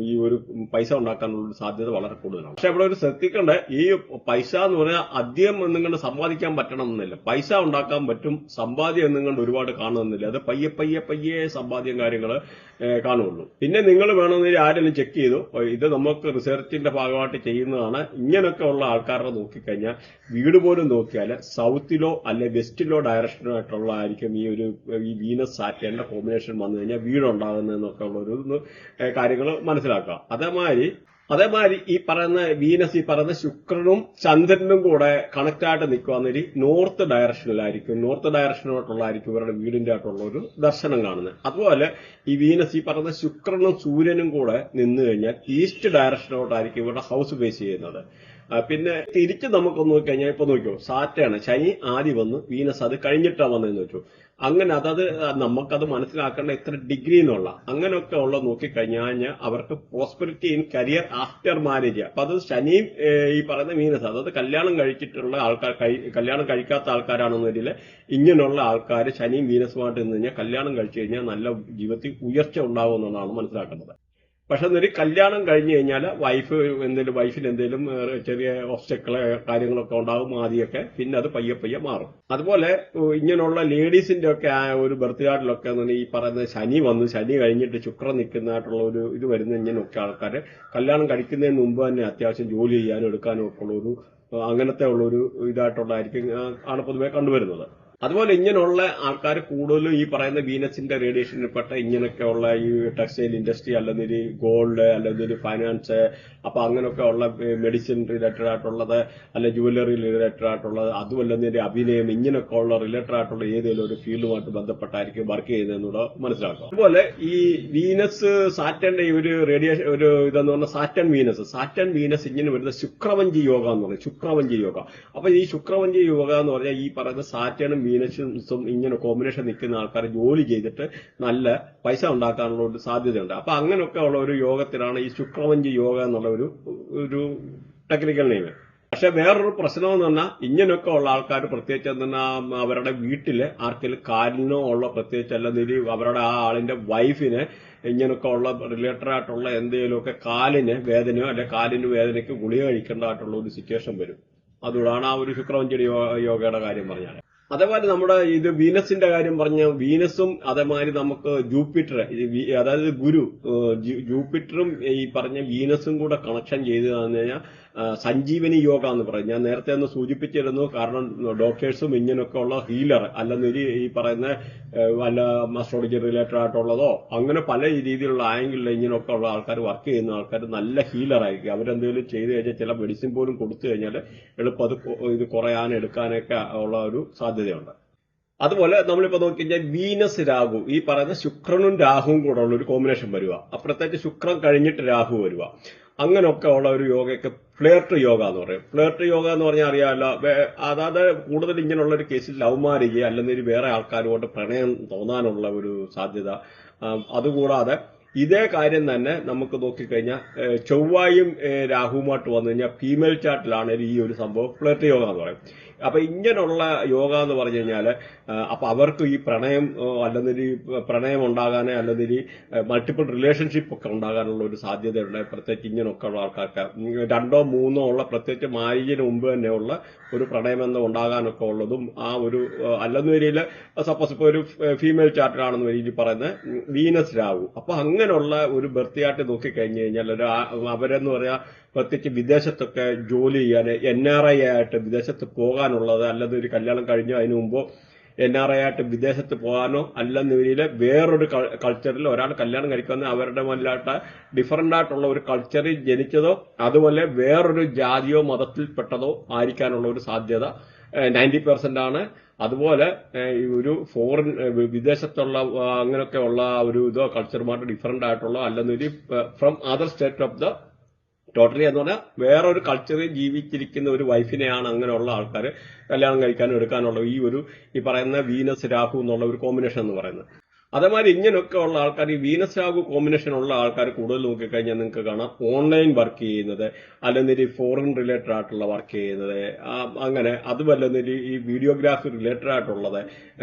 ഈ ഒരു പൈസ ഉണ്ടാക്കാനുള്ള സാധ്യത വളരെ കൂടുതലാണ്. പക്ഷെ അവിടെ ഒരു ശ്രദ്ധിക്കേണ്ട, ഈ പൈസ എന്ന് പറഞ്ഞാൽ അധികം എന്നുകൊണ്ട് സമ്പാദിക്കാൻ പറ്റണം എന്നില്ല. പൈസ ഉണ്ടാക്കാൻ പറ്റും, സമ്പാദ്യം എന്നുകൊണ്ട് ഒരുപാട് കാണുന്നില്ല. അത് പയ്യെ പയ്യെ പയ്യെ സമ്പാദ്യം കാര്യങ്ങൾ കാണുള്ളൂ. പിന്നെ നിങ്ങൾ വേണമെങ്കിൽ ആരെങ്കിലും ചെക്ക് ചെയ്തു, ഇത് നമുക്ക് റിസർച്ചിന്റെ ഭാഗമായിട്ട് ചെയ്യുന്നതാണ്. ഇങ്ങനെയൊക്കെ ഉള്ള ആൾക്കാരെ നോക്കിക്കഴിഞ്ഞാൽ വീട് പോലും നോക്കിയാൽ സൗത്തിലോ അല്ലെ വെസ്റ്റിലോ ഡയറക്ഷനോ ആയിട്ടുള്ള ആയിരിക്കും ഈ വീനസ് സാറ്റേണിന്റെ കോമ്പിനേഷൻ വന്നു കഴിഞ്ഞാൽ വീടുണ്ടാകുന്നതെന്നൊക്കെ ഉള്ള ഒരു കാര്യങ്ങൾ മനസ്സിലാക്കുക. അതേമാതിരി ഈ പറയുന്ന വീനസ്, ഈ പറയുന്ന ശുക്രനും ചന്ദ്രനും കൂടെ കണക്ട് ആയിട്ട് നിൽക്കുകയെന്നൊരു നോർത്ത് ഡയറക്ഷനിലായിരിക്കും, നോർത്ത് ഡയറക്ഷനോട്ടുള്ളതായിരിക്കും ഇവരുടെ വീടിന്റെ ആയിട്ടുള്ള ഒരു ദർശനം കാണുന്നത്. അതുപോലെ ഈ വീനസ്, ഈ പറയുന്ന ശുക്രനും സൂര്യനും കൂടെ നിന്ന് കഴിഞ്ഞാൽ ഈസ്റ്റ് ഡയറക്ഷനോട്ടായിരിക്കും ഇവരുടെ ഹൗസ് ബേസ് ചെയ്യുന്നത്. പിന്നെ തിരിച്ച് നമുക്ക് നോക്കിക്കഴിഞ്ഞാൽ ഇപ്പൊ നോക്കിയോ, സാറ്റാണ്, ശനി ആദ്യം വന്നു, വീനസ് അത് കഴിഞ്ഞിട്ടാ വന്നതെന്ന് വെച്ചു. അങ്ങനെ അതത് നമുക്കത് മനസ്സിലാക്കേണ്ട എത്ര ഡിഗ്രി എന്നുള്ള അങ്ങനെയൊക്കെ ഉള്ള നോക്കിക്കഴിഞ്ഞാൽ അവർക്ക് prosperity in career after marriage. അപ്പൊ അത് ശനിയും ഈ പറയുന്ന വീനസ്, അതായത് കല്യാണം കഴിച്ചിട്ടുള്ള ആൾക്കാർ, കല്യാണം കഴിക്കാത്ത ആൾക്കാരാണെന്നതിൽ ഇങ്ങനെയുള്ള ആൾക്കാർ ശനിയും വീനസുമായിട്ട് നിന്ന് കഴിഞ്ഞാൽ കല്യാണം കഴിച്ചു കഴിഞ്ഞാൽ നല്ല ജീവിതത്തിൽ ഉയർച്ച ഉണ്ടാകുമെന്നാണ് മനസ്സിലാക്കേണ്ടത്. പക്ഷെ എന്നൊരു കല്യാണം കഴിഞ്ഞു കഴിഞ്ഞാൽ വൈഫിന് എന്തെങ്കിലും ചെറിയ ഒബ്സ്റ്റക്കിള് കാര്യങ്ങളൊക്കെ ഉണ്ടാകും ആദ്യമൊക്കെ, പിന്നെ അത് പയ്യെ പയ്യെ മാറും. അതുപോലെ ഇങ്ങനെയുള്ള ലേഡീസിന്റെ ഒക്കെ ഒരു ബർത്ത്ഡേയിലൊക്കെ ഈ പറയുന്ന ശനി കഴിഞ്ഞിട്ട് ശുക്രൻ നിൽക്കുന്നതായിട്ടുള്ള ഒരു ഇത് വരുന്ന ഇങ്ങനെയൊക്കെ ആൾക്കാർ കല്യാണം കഴിക്കുന്നതിന് മുമ്പ് തന്നെ അത്യാവശ്യം ജോലി ചെയ്യാനും എടുക്കാനും ഒക്കെ ഉള്ള ഒരു അങ്ങനത്തെ ഉള്ള ഒരു ഇതായിട്ടുള്ളതായിരിക്കും ആണ് പൊതുവെ കണ്ടുവരുന്നത്. അതുപോലെ ഇങ്ങനെയുള്ള ആൾക്കാർ കൂടുതലും ഈ പറയുന്ന വീനസിന്റെ റേഡിയേഷനിൽപ്പെട്ട ഇങ്ങനെയൊക്കെയുള്ള ഈ ടെക്സ്റ്റൈൽ ഇൻഡസ്ട്രി, അല്ലെങ്കിൽ ഗോൾഡ്, അല്ലെങ്കിൽ ഫൈനാൻസ്, അപ്പൊ അങ്ങനെയൊക്കെ ഉള്ള മെഡിസിൻ റിലേറ്റഡ് ആയിട്ടുള്ളത്, അല്ലെ ജുവല്ലറി റിലേറ്റഡ് ആയിട്ടുള്ളത്, അതുമല്ലെങ്കിൽ അഭിനയം, ഇങ്ങനെയൊക്കെ ഉള്ള റിലേറ്റഡ് ആയിട്ടുള്ള ഏതെങ്കിലും ഒരു ഫീൽഡുമായിട്ട് ബന്ധപ്പെട്ടായിരിക്കും വർക്ക് ചെയ്യുന്നതെന്നൂടെ മനസ്സിലാക്കുക. അതുപോലെ ഈ വീനസ് സാറ്റന്റെ ഈ ഒരു റേഡിയേഷൻ ഒരു ഇതെന്ന് പറഞ്ഞാൽ സാറ്റൻ വീനസ് ഇങ്ങനെ വരുന്ന ശുക്രവഞ്ചി യോഗ എന്ന് പറയും, ശുക്രവഞ്ചി യോഗ. അപ്പൊ ഈ ശുക്രവഞ്ചി യോഗ എന്ന് പറഞ്ഞാൽ ഈ പറയുന്ന സാറ്റനും വീനസും ഇങ്ങനെ കോമ്പിനേഷൻ നിൽക്കുന്ന ആൾക്കാർ ജോലി ചെയ്തിട്ട് നല്ല പൈസ ഉണ്ടാക്കാനുള്ള ഒരു സാധ്യതയുണ്ട്. അപ്പൊ അങ്ങനെയൊക്കെ ഉള്ള ഒരു യോഗത്തിലാണ് ഈ ശുക്രവഞ്ചി യോഗ എന്നുള്ള ഒരു ടെക്നിക്കൽ നെയിം. പക്ഷെ വേറൊരു പ്രശ്നം എന്ന് പറഞ്ഞാൽ ഇങ്ങനെയൊക്കെ ഉള്ള ആൾക്കാർ പ്രത്യേകിച്ച് അവരുടെ വീട്ടില് ആർക്കെങ്കിലും കാലിനോ ഉള്ള പ്രത്യേകിച്ച് അല്ലെങ്കിൽ അവരുടെ ആ ആളിന്റെ വൈഫിന് ഇങ്ങനെയൊക്കെ ഉള്ള റിലേറ്റഡ് ആയിട്ടുള്ള എന്തെങ്കിലുമൊക്കെ കാലിന് വേദനയോ അല്ലെ കാലിന് വേദനയ്ക്ക് ഗുളിക കഴിക്കേണ്ടതായിട്ടുള്ള ഒരു സിറ്റുവേഷൻ വരും. അതുകൊണ്ടാണ് ആ ഒരു ശുക്രവഞ്ചി യോഗയുടെ കാര്യം പറഞ്ഞാൽ. അതേപോലെ നമ്മുടെ ഇത് വീനസിന്റെ കാര്യം പറഞ്ഞ വീനസും അതേമാതിരി നമുക്ക് ജൂപ്പിറ്റർ, അതായത് ഗുരു, ജൂപ്പിറ്ററും ഈ പറഞ്ഞ വീനസും കൂടെ കണക്ഷൻ ചെയ്ത് തന്നു കഴിഞ്ഞാൽ സഞ്ജീവനി യോഗ എന്ന് പറയും. ഞാൻ നേരത്തെ ഒന്ന് സൂചിപ്പിച്ചിരുന്നു. കാരണം ഡോക്ടേഴ്സും ഇങ്ങനെയൊക്കെ ഉള്ള ഹീലർ അല്ലെങ്കിൽ ഈ പറയുന്ന വല്ല അസ്ട്രോളജി റിലേറ്റഡ് ആയിട്ടുള്ളതോ അങ്ങനെ പല രീതിയിലുള്ള ആംഗിളിൽ ഇങ്ങനെയൊക്കെ ഉള്ള ആൾക്കാർ വർക്ക് ചെയ്യുന്ന ആൾക്കാർ നല്ല ഹീലർ ആയിരിക്കും. അവരെന്തെങ്കിലും ചെയ്തു കഴിഞ്ഞാൽ ചില മെഡിസിൻ പോലും കൊടുത്തു കഴിഞ്ഞാൽ എളുപ്പം അത് ഇത് എടുക്കാനൊക്കെ ഉള്ള ഒരു സാധ്യതയുണ്ട്. അതുപോലെ നമ്മളിപ്പോ നോക്കിക്കഴിഞ്ഞാൽ വീനസ് രാഹു, ഈ പറയുന്ന ശുക്രനും രാഹുവും കൂടെ ഉള്ള ഒരു കോമ്പിനേഷൻ വരിക, അപ്പുറത്തേക്ക് ശുക്രൻ കഴിഞ്ഞിട്ട് രാഹു വരിക, അങ്ങനെയൊക്കെ ഉള്ള ഒരു യോഗയ്ക്ക് ഫ്ലേർട്ട് യോഗ എന്ന് പറയും. ഫ്ലേർട്ട് യോഗ എന്ന് പറഞ്ഞാൽ അറിയാമല്ലോ, അതായത് കൂടുതൽ ഇങ്ങനെയുള്ള ഒരു കേസിൽ ലവ് മാരേജ് അല്ലെങ്കിൽ വേറെ ആൾക്കാരുകൊണ്ട് പ്രണയം തോന്നാനുള്ള ഒരു സാധ്യത. അതുകൂടാതെ ഇതേ കാര്യം തന്നെ നമുക്ക് നോക്കിക്കഴിഞ്ഞാൽ ചൊവ്വായും രാഹുവുമായിട്ട് വന്നു കഴിഞ്ഞാൽ ഫീമെയിൽ ചാർട്ടിലാണ് ഈ ഒരു സംഭവം ഫ്ലേർട്ട് യോഗ എന്ന് പറയും. അപ്പൊ ഇങ്ങനെയുള്ള യോഗ എന്ന് പറഞ്ഞു കഴിഞ്ഞാൽ അപ്പൊ അവർക്ക് ഈ പ്രണയം അല്ലെങ്കിൽ പ്രണയം ഉണ്ടാകാനേ അല്ലെങ്കിൽ മൾട്ടിപ്പിൾ റിലേഷൻഷിപ്പ് ഒക്കെ ഉണ്ടാകാനുള്ള ഒരു സാധ്യതയുണ്ട്. പ്രത്യേകിച്ച് ഇങ്ങനെയൊക്കെ ഉള്ള ആൾക്കാർക്ക് 2 or 3 ഉള്ള പ്രത്യേകിച്ച് മാരേജിന് മുമ്പ് തന്നെയുള്ള ഒരു പ്രണയബന്ധം ഉണ്ടാകാനൊക്കെ ഉള്ളതും ആ ഒരു അല്ലെന്ന രീതിയിൽ സപ്പോസ് ഇപ്പൊ ഒരു ഫീമെയിൽ ചാർട്ടിലാണെന്ന് രീതിയിൽ പറയുന്ന വീനസ് രാഹു. അപ്പൊ അങ്ങനെയുള്ള ഒരു ബർത്തിയായിട്ട് നോക്കിക്കഴിഞ്ഞു കഴിഞ്ഞാൽ അവരെന്ന് പറയാ പ്രത്യേകിച്ച് വിദേശത്തൊക്കെ ജോലി ചെയ്യാൻ NRI ആയിട്ട് വിദേശത്ത് പോകാനുള്ളത്, അല്ലെങ്കിൽ ഒരു കല്യാണം കഴിഞ്ഞോ അതിനു മുമ്പോ NRI ആയിട്ട് വിദേശത്ത് പോകാനോ അല്ലെന്ന രീതിയിൽ വേറൊരു കൾച്ചറിൽ ഒരാൾ കല്യാണം കഴിക്കുന്ന അവരുടെ വല്ലാത്ത ഡിഫറന്റ് ആയിട്ടുള്ള ഒരു കൾച്ചറിൽ ജനിച്ചതോ അതുപോലെ വേറൊരു ജാതിയോ മതത്തിൽപ്പെട്ടതോ ആയിരിക്കാനുള്ള ഒരു സാധ്യത 90% ആണ്. അതുപോലെ ഒരു ഫോറിൻ വിദേശത്തുള്ള അങ്ങനെയൊക്കെ ഉള്ള ഒരു ഇതോ കൾച്ചറുമായിട്ട് ഡിഫറന്റ് ആയിട്ടുള്ള അല്ലെന്നൊരു from other state of the totally എന്ന് പറഞ്ഞാൽ വേറൊരു കൾച്ചറിൽ ജീവിച്ചിരിക്കുന്ന ഒരു വൈഫിനെയാണ് അങ്ങനെയുള്ള ആൾക്കാർ കല്യാണം കഴിക്കാനും എടുക്കാനുള്ള ഈ പറയുന്ന വീനസ് രാഹു എന്നുള്ള ഒരു കോമ്പിനേഷൻ എന്ന് പറയുന്നത്. അതേമാതിരി ഇങ്ങനെയൊക്കെ ഉള്ള ആൾക്കാർ ഈ വീനസ് രാഹു കോമ്പിനേഷൻ ഉള്ള ആൾക്കാർ കൂടുതൽ നോക്കിക്കഴിഞ്ഞാൽ നിങ്ങൾക്ക് കാണാം ഓൺലൈൻ വർക്ക് ചെയ്യുന്നത്, അല്ലെങ്കിൽ ഫോറിൻ റിലേറ്റഡ് ആയിട്ടുള്ള വർക്ക് ചെയ്യുന്നത്, അങ്ങനെ അതുമല്ലെങ്കിൽ ഈ വീഡിയോഗ്രാഫി റിലേറ്റഡ് ആയിട്ടുള്ളത്,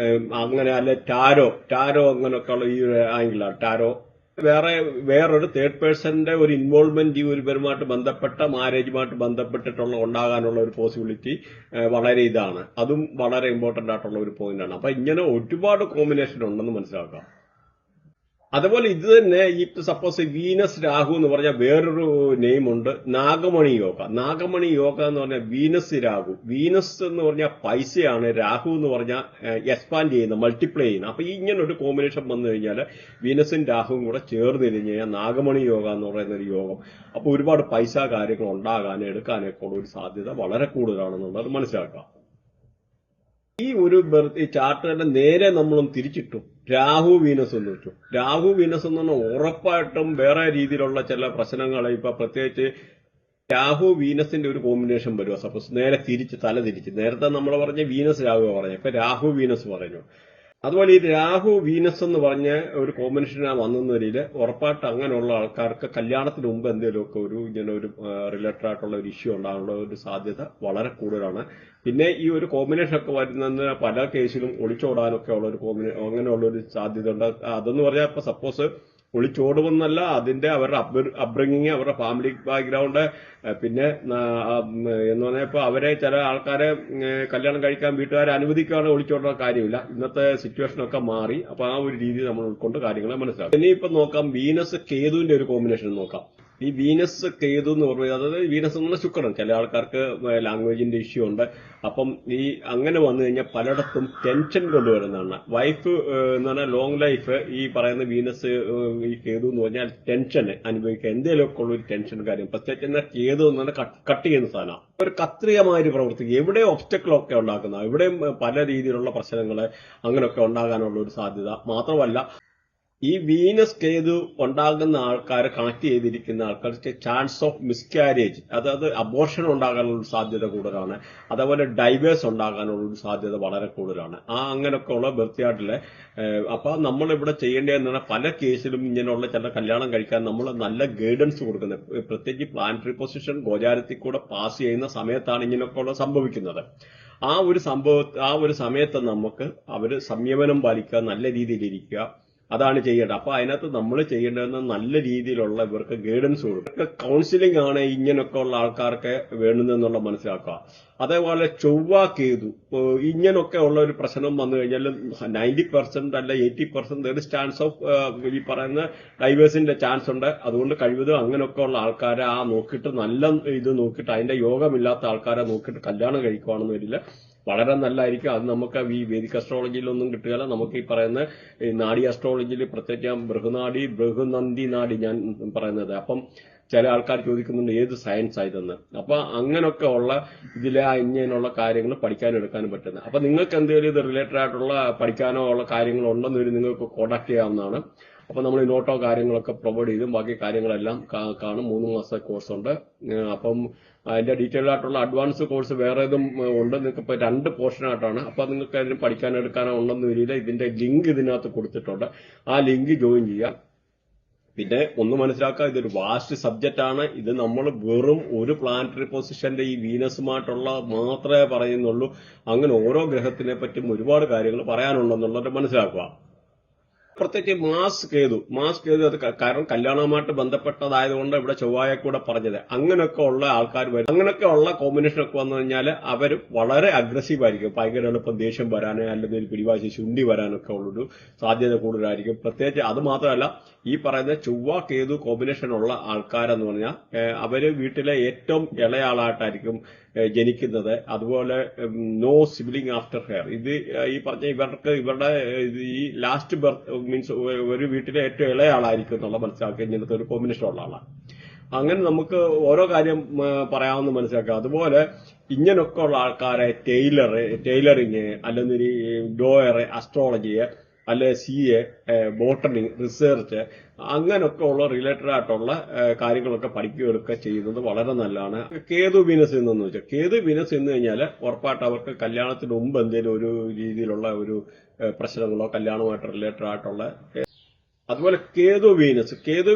അങ്ങനെ അല്ലെ ടാരോ അങ്ങനെയൊക്കെ ഉള്ള ഈ ആംഗിളാണ് ടാരോ വേറൊരു തേർഡ് പേഴ്സന്റെ ഒരു ഇൻവോൾവ്മെന്റ് ഈ ഒരു ഇവരുമായിട്ട് ബന്ധപ്പെട്ട മാരേജുമായിട്ട് ബന്ധപ്പെട്ടിട്ടുള്ള ഉണ്ടാകാനുള്ള ഒരു പോസിബിലിറ്റി വളരെ ഇതാണ്. അതും വളരെ ഇമ്പോർട്ടന്റ് ആയിട്ടുള്ള ഒരു പോയിന്റ് ആണ്. അപ്പൊ ഇങ്ങനെ ഒരുപാട് കോമ്പിനേഷൻ ഉണ്ടെന്ന് മനസ്സിലാക്കാം. അതുപോലെ ഇത് തന്നെ ഈ സപ്പോസ് വീനസ് രാഹു എന്ന് പറഞ്ഞാൽ വേറൊരു നെയിം ഉണ്ട്, നാഗമണി യോഗ. നാഗമണി യോഗ എന്ന് പറഞ്ഞാൽ വീനസ് രാഹു. വീനസ് എന്ന് പറഞ്ഞാൽ പൈസയാണ്, രാഹു എന്ന് പറഞ്ഞാൽ എക്സ്പാൻഡ് ചെയ്യുന്ന, മൾട്ടിപ്ലൈ ചെയ്യുന്ന. അപ്പൊ ഇങ്ങനെ ഒരു കോമ്പിനേഷൻ വന്നു കഴിഞ്ഞാൽ വീനസും രാഹുവും കൂടെ ചേർന്ന് കഴിഞ്ഞ് കഴിഞ്ഞാൽ നാഗമണി യോഗ എന്ന് പറയുന്ന ഒരു യോഗം. അപ്പൊ ഒരുപാട് പൈസ കാര്യങ്ങൾ ഉണ്ടാകാനും എടുക്കാനൊക്കെ ഉള്ള ഒരു സാധ്യത വളരെ കൂടുതലാണെന്നുള്ളത് മനസ്സിലാക്കാം. ഈ ഒരു ഈ ചാർട്ട് തന്നെ നേരെ നമ്മളൊന്ന് തിരിച്ചിട്ടു, രാഹു വീനസ് എന്ന് വെച്ചു. രാഹു വീനസ് എന്ന് പറഞ്ഞാൽ ഉറപ്പായിട്ടും വേറെ രീതിയിലുള്ള ചില പ്രശ്നങ്ങൾ, ഇപ്പൊ പ്രത്യേകിച്ച് രാഹു വീനസിന്റെ ഒരു കോമ്പിനേഷൻ വരുക. സപ്പോസ് നേരെ തിരിച്ച് തല തിരിച്ച്, നേരത്തെ നമ്മൾ പറഞ്ഞ വീനസ് രാഹു പറഞ്ഞു, ഇപ്പൊ രാഹു വീനസ് പറഞ്ഞു. അതുപോലെ ഈ രാഹു വീനസ് എന്ന് പറഞ്ഞ ഒരു കോമ്പിനേഷനാണ് വന്നതിൽ ഉറപ്പായിട്ട് അങ്ങനെയുള്ള ആൾക്കാർക്ക് കല്യാണത്തിന് മുമ്പ് എന്തെങ്കിലുമൊക്കെ ഇങ്ങനെ ഒരു റിലേറ്റഡ് ആയിട്ടുള്ള ഒരു ഇഷ്യൂ ഉണ്ടാകാനുള്ള ഒരു സാധ്യത വളരെ കൂടുതലാണ്. പിന്നെ ഈ ഒരു കോമ്പിനേഷൻ ഒക്കെ വരുന്നത് പല കേസിലും ഒളിച്ചോടാനൊക്കെ ഉള്ള ഒരു അങ്ങനെയുള്ള ഒരു സാധ്യത ഉണ്ട്. അതെന്ന് പറഞ്ഞാൽ ഇപ്പൊ സപ്പോസ് ഒളിച്ചോടുമെന്നല്ല, അതിന്റെ അവരുടെ അപ്ബ്രിങ്ങിങ്, അവരുടെ ഫാമിലി ബാക്ക്ഗ്രൗണ്ട്, പിന്നെ എന്ന് പറഞ്ഞാൽ ഇപ്പൊ അവരെ ചില ആൾക്കാരെ കല്യാണം കഴിക്കാൻ വീട്ടുകാരെ അനുവദിക്കുകയാണ്, ഒളിച്ചോടുന്ന കാര്യമില്ല. ഇന്നത്തെ സിറ്റുവേഷനൊക്കെ മാറി. അപ്പൊ ആ ഒരു രീതി നമ്മൾ ഉൾക്കൊണ്ട് കാര്യങ്ങളെ മനസ്സിലാക്കാം. ഇനിയിപ്പോ നോക്കാം, വീനസ് കേതുവിന്റെ ഒരു കോമ്പിനേഷൻ നോക്കാം. ഈ വീനസ് കേതു എന്ന് പറയുന്നത്, അതായത് വീനസ് എന്നുള്ള ശുക്രൻ, ചില ആൾക്കാർക്ക് ലാംഗ്വേജിന്റെ ഇഷ്യൂ ഉണ്ട്. അപ്പം ഈ അങ്ങനെ വന്നു കഴിഞ്ഞാൽ പലയിടത്തും ടെൻഷൻ കൊണ്ടുവരുന്നതാണ്. വൈഫ് എന്ന് പറഞ്ഞാൽ ലോങ് ലൈഫ്, ഈ പറയുന്ന വീനസ് ഈ കേതു എന്ന് പറഞ്ഞാൽ ടെൻഷൻ അനുഭവിക്കുക, എന്തെങ്കിലുമൊക്കെ ഉള്ള ഒരു ടെൻഷൻ കാര്യം. പ്രത്യേകിച്ച് കേതു എന്ന് പറഞ്ഞാൽ കട്ട് ചെയ്യുന്ന സാധനം, ഒരു കത്രികമായൊരു പ്രവൃത്തി, എവിടെ ഒബ്സ്റ്റക്കിളൊക്കെ ഉണ്ടാക്കുന്ന, എവിടെയും പല രീതിയിലുള്ള പ്രശ്നങ്ങൾ അങ്ങനെയൊക്കെ ഉണ്ടാകാനുള്ള ഒരു സാധ്യത. മാത്രമല്ല ഈ വീനസ് കേതു ഉണ്ടാകുന്ന ആൾക്കാരെ കണക്ട് ചെയ്തിരിക്കുന്ന ആൾക്കാർക്ക് ചാൻസ് ഓഫ് മിസ്കാരേജ്, അതായത് അബോർഷൻ ഉണ്ടാകാനുള്ള സാധ്യത കൂടുതലാണ്. അതേപോലെ ഡൈവേഴ്സ് ഉണ്ടാകാനുള്ള ഒരു സാധ്യത വളരെ കൂടുതലാണ്. അങ്ങനെയൊക്കെ ഉള്ള ബർത്തിയാട്ടില്. അപ്പൊ നമ്മളിവിടെ ചെയ്യേണ്ടതെന്ന് പല കേസിലും ഇങ്ങനെയുള്ള ചില കല്യാണം കഴിക്കാൻ നമ്മൾ നല്ല ഗൈഡൻസ് കൊടുക്കുന്നത്. പ്രത്യേകിച്ച് പ്ലാനറ്ററി പൊസിഷൻ ഗോചാരത്തിൽ കൂടെ പാസ് ചെയ്യുന്ന സമയത്താണ് ഇങ്ങനെയൊക്കെ ഉള്ള സംഭവിക്കുന്നത്. ആ ഒരു സമയത്ത് നമുക്ക് അവര് സംയമനം പാലിക്കുക, നല്ല രീതിയിൽ ഇരിക്കുക, അതാണ് ചെയ്യേണ്ടത്. അപ്പൊ അതിനകത്ത് നമ്മൾ ചെയ്യേണ്ടതെന്ന് നല്ല രീതിയിലുള്ള ഇവർക്ക് ഗൈഡൻസ് കൊടുക്കുക. കൗൺസിലിംഗ് ആണ് ഇങ്ങനെയൊക്കെ ഉള്ള ആൾക്കാർക്ക് വേണ്ടുന്നതെന്നുള്ള മനസ്സിലാക്കുക. അതേപോലെ ചൊവ്വ കേതു ഇങ്ങനെയൊക്കെ ഉള്ള ഒരു പ്രശ്നം വന്നു കഴിഞ്ഞാൽ 90% അല്ല 80% ചാൻസ് ഓഫ് ഈ പറയുന്ന ഡൈവേഴ്സിന്റെ ചാൻസ് ഉണ്ട്. അതുകൊണ്ട് കഴിവതും അങ്ങനെയൊക്കെ ഉള്ള ആൾക്കാരെ നോക്കിയിട്ട് നല്ല ഇത് നോക്കിയിട്ട്, അതിന്റെ യോഗമില്ലാത്ത ആൾക്കാരെ നോക്കിയിട്ട് കല്യാണം കഴിക്കുവാണെന്ന് വരില്ല, വളരെ നല്ലതായിരിക്കും. അത് നമുക്ക് ഈ വേദിക് അസ്ട്രോളജിയിലൊന്നും കിട്ടുകയില്ല. നമുക്ക് ഈ പറയുന്ന നാഡി അസ്ട്രോളജിയിൽ പ്രത്യേകിച്ച് ബൃഹുനന്ദി നാഡി ഞാൻ പറയുന്നത്. അപ്പം ചില ആൾക്കാർ ചോദിക്കുന്നുണ്ട് ഏത് സയൻസ് ആയതെന്ന്. അപ്പൊ അങ്ങനെയൊക്കെ ഉള്ള ഇതിലെ ഇങ്ങനെയുള്ള കാര്യങ്ങൾ പഠിക്കാനും എടുക്കാനും പറ്റുന്നത്. അപ്പൊ നിങ്ങൾക്ക് എന്തെങ്കിലും ഇത് റിലേറ്റഡ് ആയിട്ടുള്ള പഠിക്കാനോ ഉള്ള കാര്യങ്ങളുണ്ടെന്ന് നിങ്ങൾക്ക് കോൺടാക്ട് ചെയ്യാവുന്നതാണ്. അപ്പൊ നമ്മൾ ഈ നോട്ടോ കാര്യങ്ങളൊക്കെ പ്രൊവൈഡ് ചെയ്തും ബാക്കി കാര്യങ്ങളെല്ലാം കാണും. 3 മാസത്തെ കോഴ്സ് ഉണ്ട്. അപ്പം അതിന്റെ ഡീറ്റെയിൽ ആയിട്ടുള്ള അഡ്വാൻസ് കോഴ്സ് വേറെ ഇതും ഉണ്ട്. നിങ്ങൾക്ക് ഇപ്പൊ 2 പോർഷനായിട്ടാണ്. അപ്പൊ നിങ്ങൾക്ക് അതിന് പഠിക്കാനോ എടുക്കാനോ ഉണ്ടെന്ന് വരില്ല. ഇതിന്റെ ലിങ്ക് ഇതിനകത്ത് കൊടുത്തിട്ടുണ്ട്. ആ ലിങ്ക് ജോയിൻ ചെയ്യാം. പിന്നെ ഒന്ന് മനസ്സിലാക്കുക, ഇതൊരു വാസ്റ്റ് സബ്ജക്റ്റ് ആണ്. ഇത് നമ്മൾ വെറും ഒരു പ്ലാനറ്ററി പൊസിഷന്റെ ഈ വീനസുമായിട്ടുള്ള മാത്രമേ പറയുന്നുള്ളൂ. അങ്ങനെ ഓരോ ഗ്രഹത്തിനെ പറ്റും ഒരുപാട് കാര്യങ്ങൾ പറയാനുണ്ടെന്നുള്ളത് മനസ്സിലാക്കുക. പ്രത്യേകിച്ച് മാസ് കേതു അത് കാരണം കല്യാണവുമായിട്ട് ബന്ധപ്പെട്ടതായതുകൊണ്ട് ഇവിടെ ചൊവ്വായെ കൂടെ പറഞ്ഞത്. അങ്ങനെയൊക്കെ ഉള്ള ആൾക്കാർ വരും. അങ്ങനെയൊക്കെ ഉള്ള കോമ്പിനേഷൻ ഒക്കെ വന്നു കഴിഞ്ഞാൽ അവർ വളരെ അഗ്രസീവ് ആയിരിക്കും. ഭയങ്കര എളുപ്പം ദേഷ്യം വരാനോ അല്ലെങ്കിൽ പിടിവാശി ശുണ്ടി വരാനൊക്കെ ഉള്ളൊരു സാധ്യത കൂടുതലായിരിക്കും. പ്രത്യേകിച്ച് അത് മാത്രമല്ല, ഈ പറയുന്ന ചൊവ്വ കേതു കോമ്പിനേഷൻ ഉള്ള ആൾക്കാരെന്ന് പറഞ്ഞാൽ അവര് വീട്ടിലെ ഏറ്റവും ഇളയാളായിട്ടായിരിക്കും ജനിക്കുന്നത്. അതുപോലെ നോ സിബ്ലിംഗ് ആഫ്റ്റർ ഹെയർ. ഇത് ഈ പറഞ്ഞ ഇവരുടെ ഈ ലാസ്റ്റ് ബർത്ത് മീൻസ് ഒരു വീട്ടിലെ ഏറ്റവും ഇളയ ആളായിരിക്കും എന്നുള്ള മനസ്സിലാക്കുക. ഇങ്ങനത്തെ ഒരു കോമ്പിനേഷൻ ഉള്ള ആളാണ്. അങ്ങനെ നമുക്ക് ഓരോ കാര്യം പറയാമെന്ന് മനസ്സിലാക്കാം. അതുപോലെ ഇങ്ങനൊക്കെ ഉള്ള ആൾക്കാരെ ടൈലറിങ് അല്ലെങ്കിൽ ഡോയർ, അസ്ട്രോളജി, അല്ലെ CA, ബോട്ടണി, റിസർച്ച്, അങ്ങനൊക്കെ ഉള്ള റിലേറ്റഡ് ആയിട്ടുള്ള കാര്യങ്ങളൊക്കെ പഠിക്കുകയൊക്കെ ചെയ്യുന്നത് വളരെ നല്ലതാണ്. കേതു വീനസ് എന്നു വെച്ചാൽ കേതു വീനസ് എന്ന് കഴിഞ്ഞാൽ ഉറപ്പായിട്ട് അവർക്ക് കല്യാണത്തിന് മുമ്പ് എന്തെങ്കിലും ഒരു രീതിയിലുള്ള ഒരു പ്രശ്നങ്ങളോ കല്യാണവുമായിട്ട് റിലേറ്റഡ് ആയിട്ടുള്ള അതുപോലെ കേതു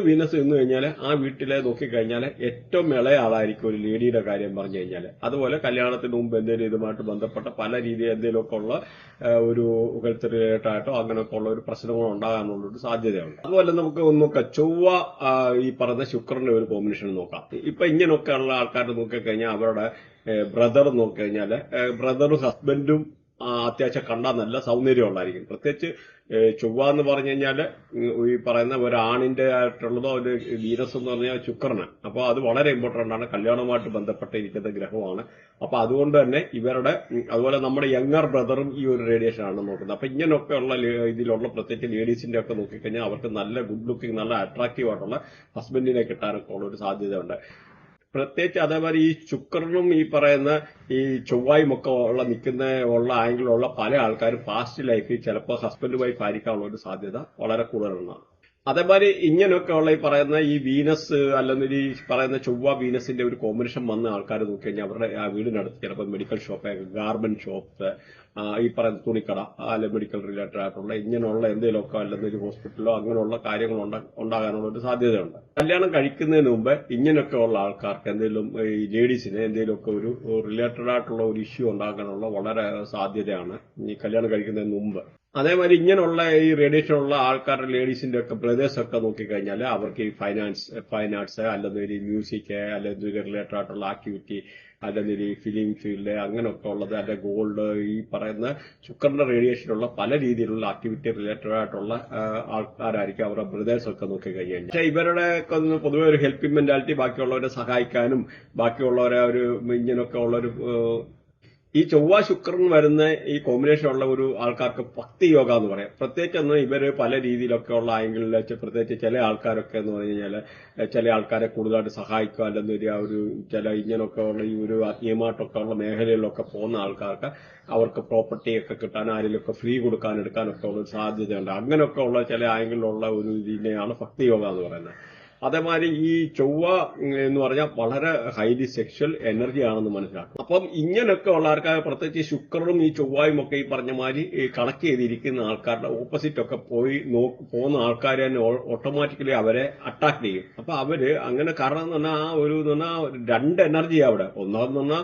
വീനസ് എന്ന് കഴിഞ്ഞാൽ ആ വീട്ടിലെ നോക്കിക്കഴിഞ്ഞാൽ ഏറ്റവും ഇളയ ആളായിരിക്കും ഒരു ലേഡിയുടെ കാര്യം പറഞ്ഞു കഴിഞ്ഞാൽ. അതുപോലെ കല്യാണത്തിന് മുമ്പ് എന്തെങ്കിലും ഇതുമായിട്ട് ബന്ധപ്പെട്ട പല രീതിയിൽ എന്തെങ്കിലുമൊക്കെ ഉള്ള ഒരു ഹെൽത്ത് റിലേറ്റഡ് ആയിട്ടോ അങ്ങനെയൊക്കെ ഉള്ള ഒരു പ്രശ്നങ്ങൾ ഉണ്ടാകാനുള്ള ഒരു സാധ്യതയുണ്ട്. അതുപോലെ നമുക്ക് നോക്കാം, ചൊവ്വ ഈ പറഞ്ഞ ശുക്രന്റെ ഒരു കോമ്പിനേഷൻ നോക്കാം. ഇപ്പൊ ഇങ്ങനെയൊക്കെ ഉള്ള ആൾക്കാർ നോക്കിക്കഴിഞ്ഞാൽ അവരുടെ ബ്രദർ നോക്കിക്കഴിഞ്ഞാല് ബ്രദറും ഹസ്ബൻഡും അത്യാവശ്യം കണ്ടാൽ നല്ല സൗന്ദര്യമുള്ളതായിരിക്കും. പ്രത്യേകിച്ച് ചൊവ്വ എന്ന് പറഞ്ഞു കഴിഞ്ഞാൽ ഈ പറയുന്ന ഒരാണിന്റെ ആയിട്ടുള്ളതോ ഒരു വീനസ് എന്ന് പറഞ്ഞാൽ ശുക്രന്. അപ്പോൾ അത് വളരെ ഇമ്പോർട്ടന്റ് ആണ്, കല്യാണവുമായിട്ട് ബന്ധപ്പെട്ടിരിക്കുന്ന ഗ്രഹമാണ്. അപ്പൊ അതുകൊണ്ട് തന്നെ ഇവരുടെ അതുപോലെ നമ്മുടെ യങ്ങർ ബ്രദറും ഈ ഒരു റേഡിയേഷൻ ആണ് നോക്കുന്നത്. അപ്പൊ ഇങ്ങനെയൊക്കെ ഉള്ള ഇതിലുള്ള പ്രത്യേകിച്ച് ലേഡീസിന്റെ ഒക്കെ നോക്കിക്കഴിഞ്ഞാൽ അവർക്ക് നല്ല ഗുഡ് ലുക്കിംഗ് നല്ല അട്രാക്റ്റീവ് ആയിട്ടുള്ള ഹസ്ബൻഡിനെ കിട്ടാനൊക്കെ ഉള്ള ഒരു സാധ്യതയുണ്ട്. പ്രത്യേകിച്ച് അതേപോലെ ഈ ശുക്രനും ഈ പറയുന്ന ഈ ചൊവ്വായും ഒക്കെ ഉള്ള ആംഗിളുള്ള പല ആൾക്കാരും പാസ്റ്റ് ലൈഫിൽ ചിലപ്പോൾ ഹസ്ബൻഡ് വൈഫ് ആയിരിക്കാനുള്ള ഒരു സാധ്യത വളരെ കൂടുതലാണ്. അതേമാതിരി ഇങ്ങനെയൊക്കെ ഉള്ള ഈ പറയുന്ന ഈ വീനസ് അല്ലെങ്കിൽ ഈ പറയുന്ന ചൊവ്വ വീനസിന്റെ ഒരു കോമ്പിനേഷൻ വന്ന ആൾക്കാർ നോക്കിക്കഴിഞ്ഞാൽ അവരുടെ ആ വീടിനടുത്ത് ചിലപ്പോൾ മെഡിക്കൽ ഷോപ്പ്, ഗാർമെന്റ് ഷോപ്പ്, ഈ പറയുന്ന തുണിക്കട അല്ലെങ്കിൽ മെഡിക്കൽ റിലേറ്റഡ് ആയിട്ടുള്ള ഇങ്ങനെയുള്ള എന്തെങ്കിലുമൊക്കെ അല്ലെങ്കിൽ ഒരു ഹോസ്പിറ്റലോ അങ്ങനെയുള്ള കാര്യങ്ങൾ ഉണ്ടാകാനുള്ള ഒരു സാധ്യതയുണ്ട്. കല്യാണം കഴിക്കുന്നതിന് മുമ്പ് ഇങ്ങനെയൊക്കെ ഉള്ള ആൾക്കാർക്ക് എന്തെങ്കിലും ഈ ലേഡീസിന് എന്തെങ്കിലുമൊക്കെ ഒരു റിലേറ്റഡ് ആയിട്ടുള്ള ഒരു ഇഷ്യൂ ഉണ്ടാകാനുള്ള വളരെ സാധ്യതയാണ് ഈ കല്യാണം കഴിക്കുന്നതിന് മുമ്പ്. അതേമാതിരി ഇങ്ങനെയുള്ള ഈ റേഡിയേഷനുള്ള ആൾക്കാരുടെ ലേഡീസിന്റെ ഒക്കെ ബ്രദേഴ്സ് ഒക്കെ നോക്കിക്കഴിഞ്ഞാൽ അവർക്ക് ഈ ഫൈൻ ആർട്സ് അല്ലെങ്കിൽ മ്യൂസിക് അല്ലെങ്കിൽ റിലേറ്റഡ് ആയിട്ടുള്ള ആക്ടിവിറ്റി അല്ലെങ്കിൽ ഈ ഫിലിം ഫീൽഡ് അങ്ങനെയൊക്കെ ഉള്ളത് അല്ലെ ഗോൾഡ് ഈ പറയുന്ന ശുക്രന്റെ റേഡിയേഷനുള്ള പല രീതിയിലുള്ള ആക്ടിവിറ്റി റിലേറ്റഡ് ആയിട്ടുള്ള ആൾക്കാരായിരിക്കും അവരുടെ ബ്രദേഴ്സ് ഒക്കെ നോക്കിക്കഴിഞ്ഞാൽ. പക്ഷെ ഇവരുടെ പൊതുവെ ഒരു ഹെൽപ്പിംഗ് മെന്റാലിറ്റി ബാക്കിയുള്ളവരെ സഹായിക്കാനും ബാക്കിയുള്ളവരെ ഒരു ഇങ്ങനെയൊക്കെ ഉള്ളൊരു ഈ ചൊവ്വ ശുക്രൻ വരുന്ന ഈ കോമ്പിനേഷൻ ഉള്ള ഒരു ആൾക്കാർക്ക് ഭക്തി യോഗ എന്ന് പറയാം. പ്രത്യേകിച്ച് ഇവര് പല രീതിയിലൊക്കെ ഉള്ള ആംഗിളിൽ വെച്ച് പ്രത്യേകിച്ച് ചില ആൾക്കാരൊക്കെ എന്ന് പറഞ്ഞു കഴിഞ്ഞാൽ ചില ആൾക്കാരെ കൂടുതലായിട്ട് സഹായിക്കുക അല്ലെങ്കിൽ ഒരു ചില ഇങ്ങനെയൊക്കെ ഉള്ള ഈ ഒരു ആത്മീയമായിട്ടൊക്കെ ഉള്ള മേഖലകളിലൊക്കെ പോകുന്ന ആൾക്കാർക്ക് അവർക്ക് പ്രോപ്പർട്ടി ഒക്കെ കിട്ടാൻ ആരെങ്കിലുമൊക്കെ ഫ്രീ എടുക്കാനൊക്കെ ഉള്ള ഒരു സാധ്യതയുണ്ട്. അങ്ങനെയൊക്കെ ഉള്ള ചില ആംഗിളിലുള്ള ഒരു ഇതിനെയാണ് ഭക്തി യോഗ എന്ന് പറയുന്നത്. അതേമാതിരി ഈ ചൊവ്വ എന്ന് പറഞ്ഞാൽ വളരെ ഹൈലി സെക്ഷൽ എനർജി ആണെന്ന് മനസ്സിലാക്കും. അപ്പം ഇങ്ങനെയൊക്കെ ഉള്ള ആൾക്കാർ പ്രത്യേകിച്ച് ശുക്രനും ഈ ചൊവ്വായും ഒക്കെ ഈ പറഞ്ഞ മാതിരി കണക്ട് ചെയ്തിരിക്കുന്ന ആൾക്കാരുടെ ഓപ്പോസിറ്റ് ഒക്കെ പോകുന്ന ആൾക്കാർ തന്നെ ഓട്ടോമാറ്റിക്കലി അവരെ അട്രാക്ട് ചെയ്യും. അപ്പൊ അവര് അങ്ങനെ കാരണം എന്ന് പറഞ്ഞാൽ ആ ഒരു രണ്ട് എനർജി അവിടെ. ഒന്നാമെന്ന് പറഞ്ഞാൽ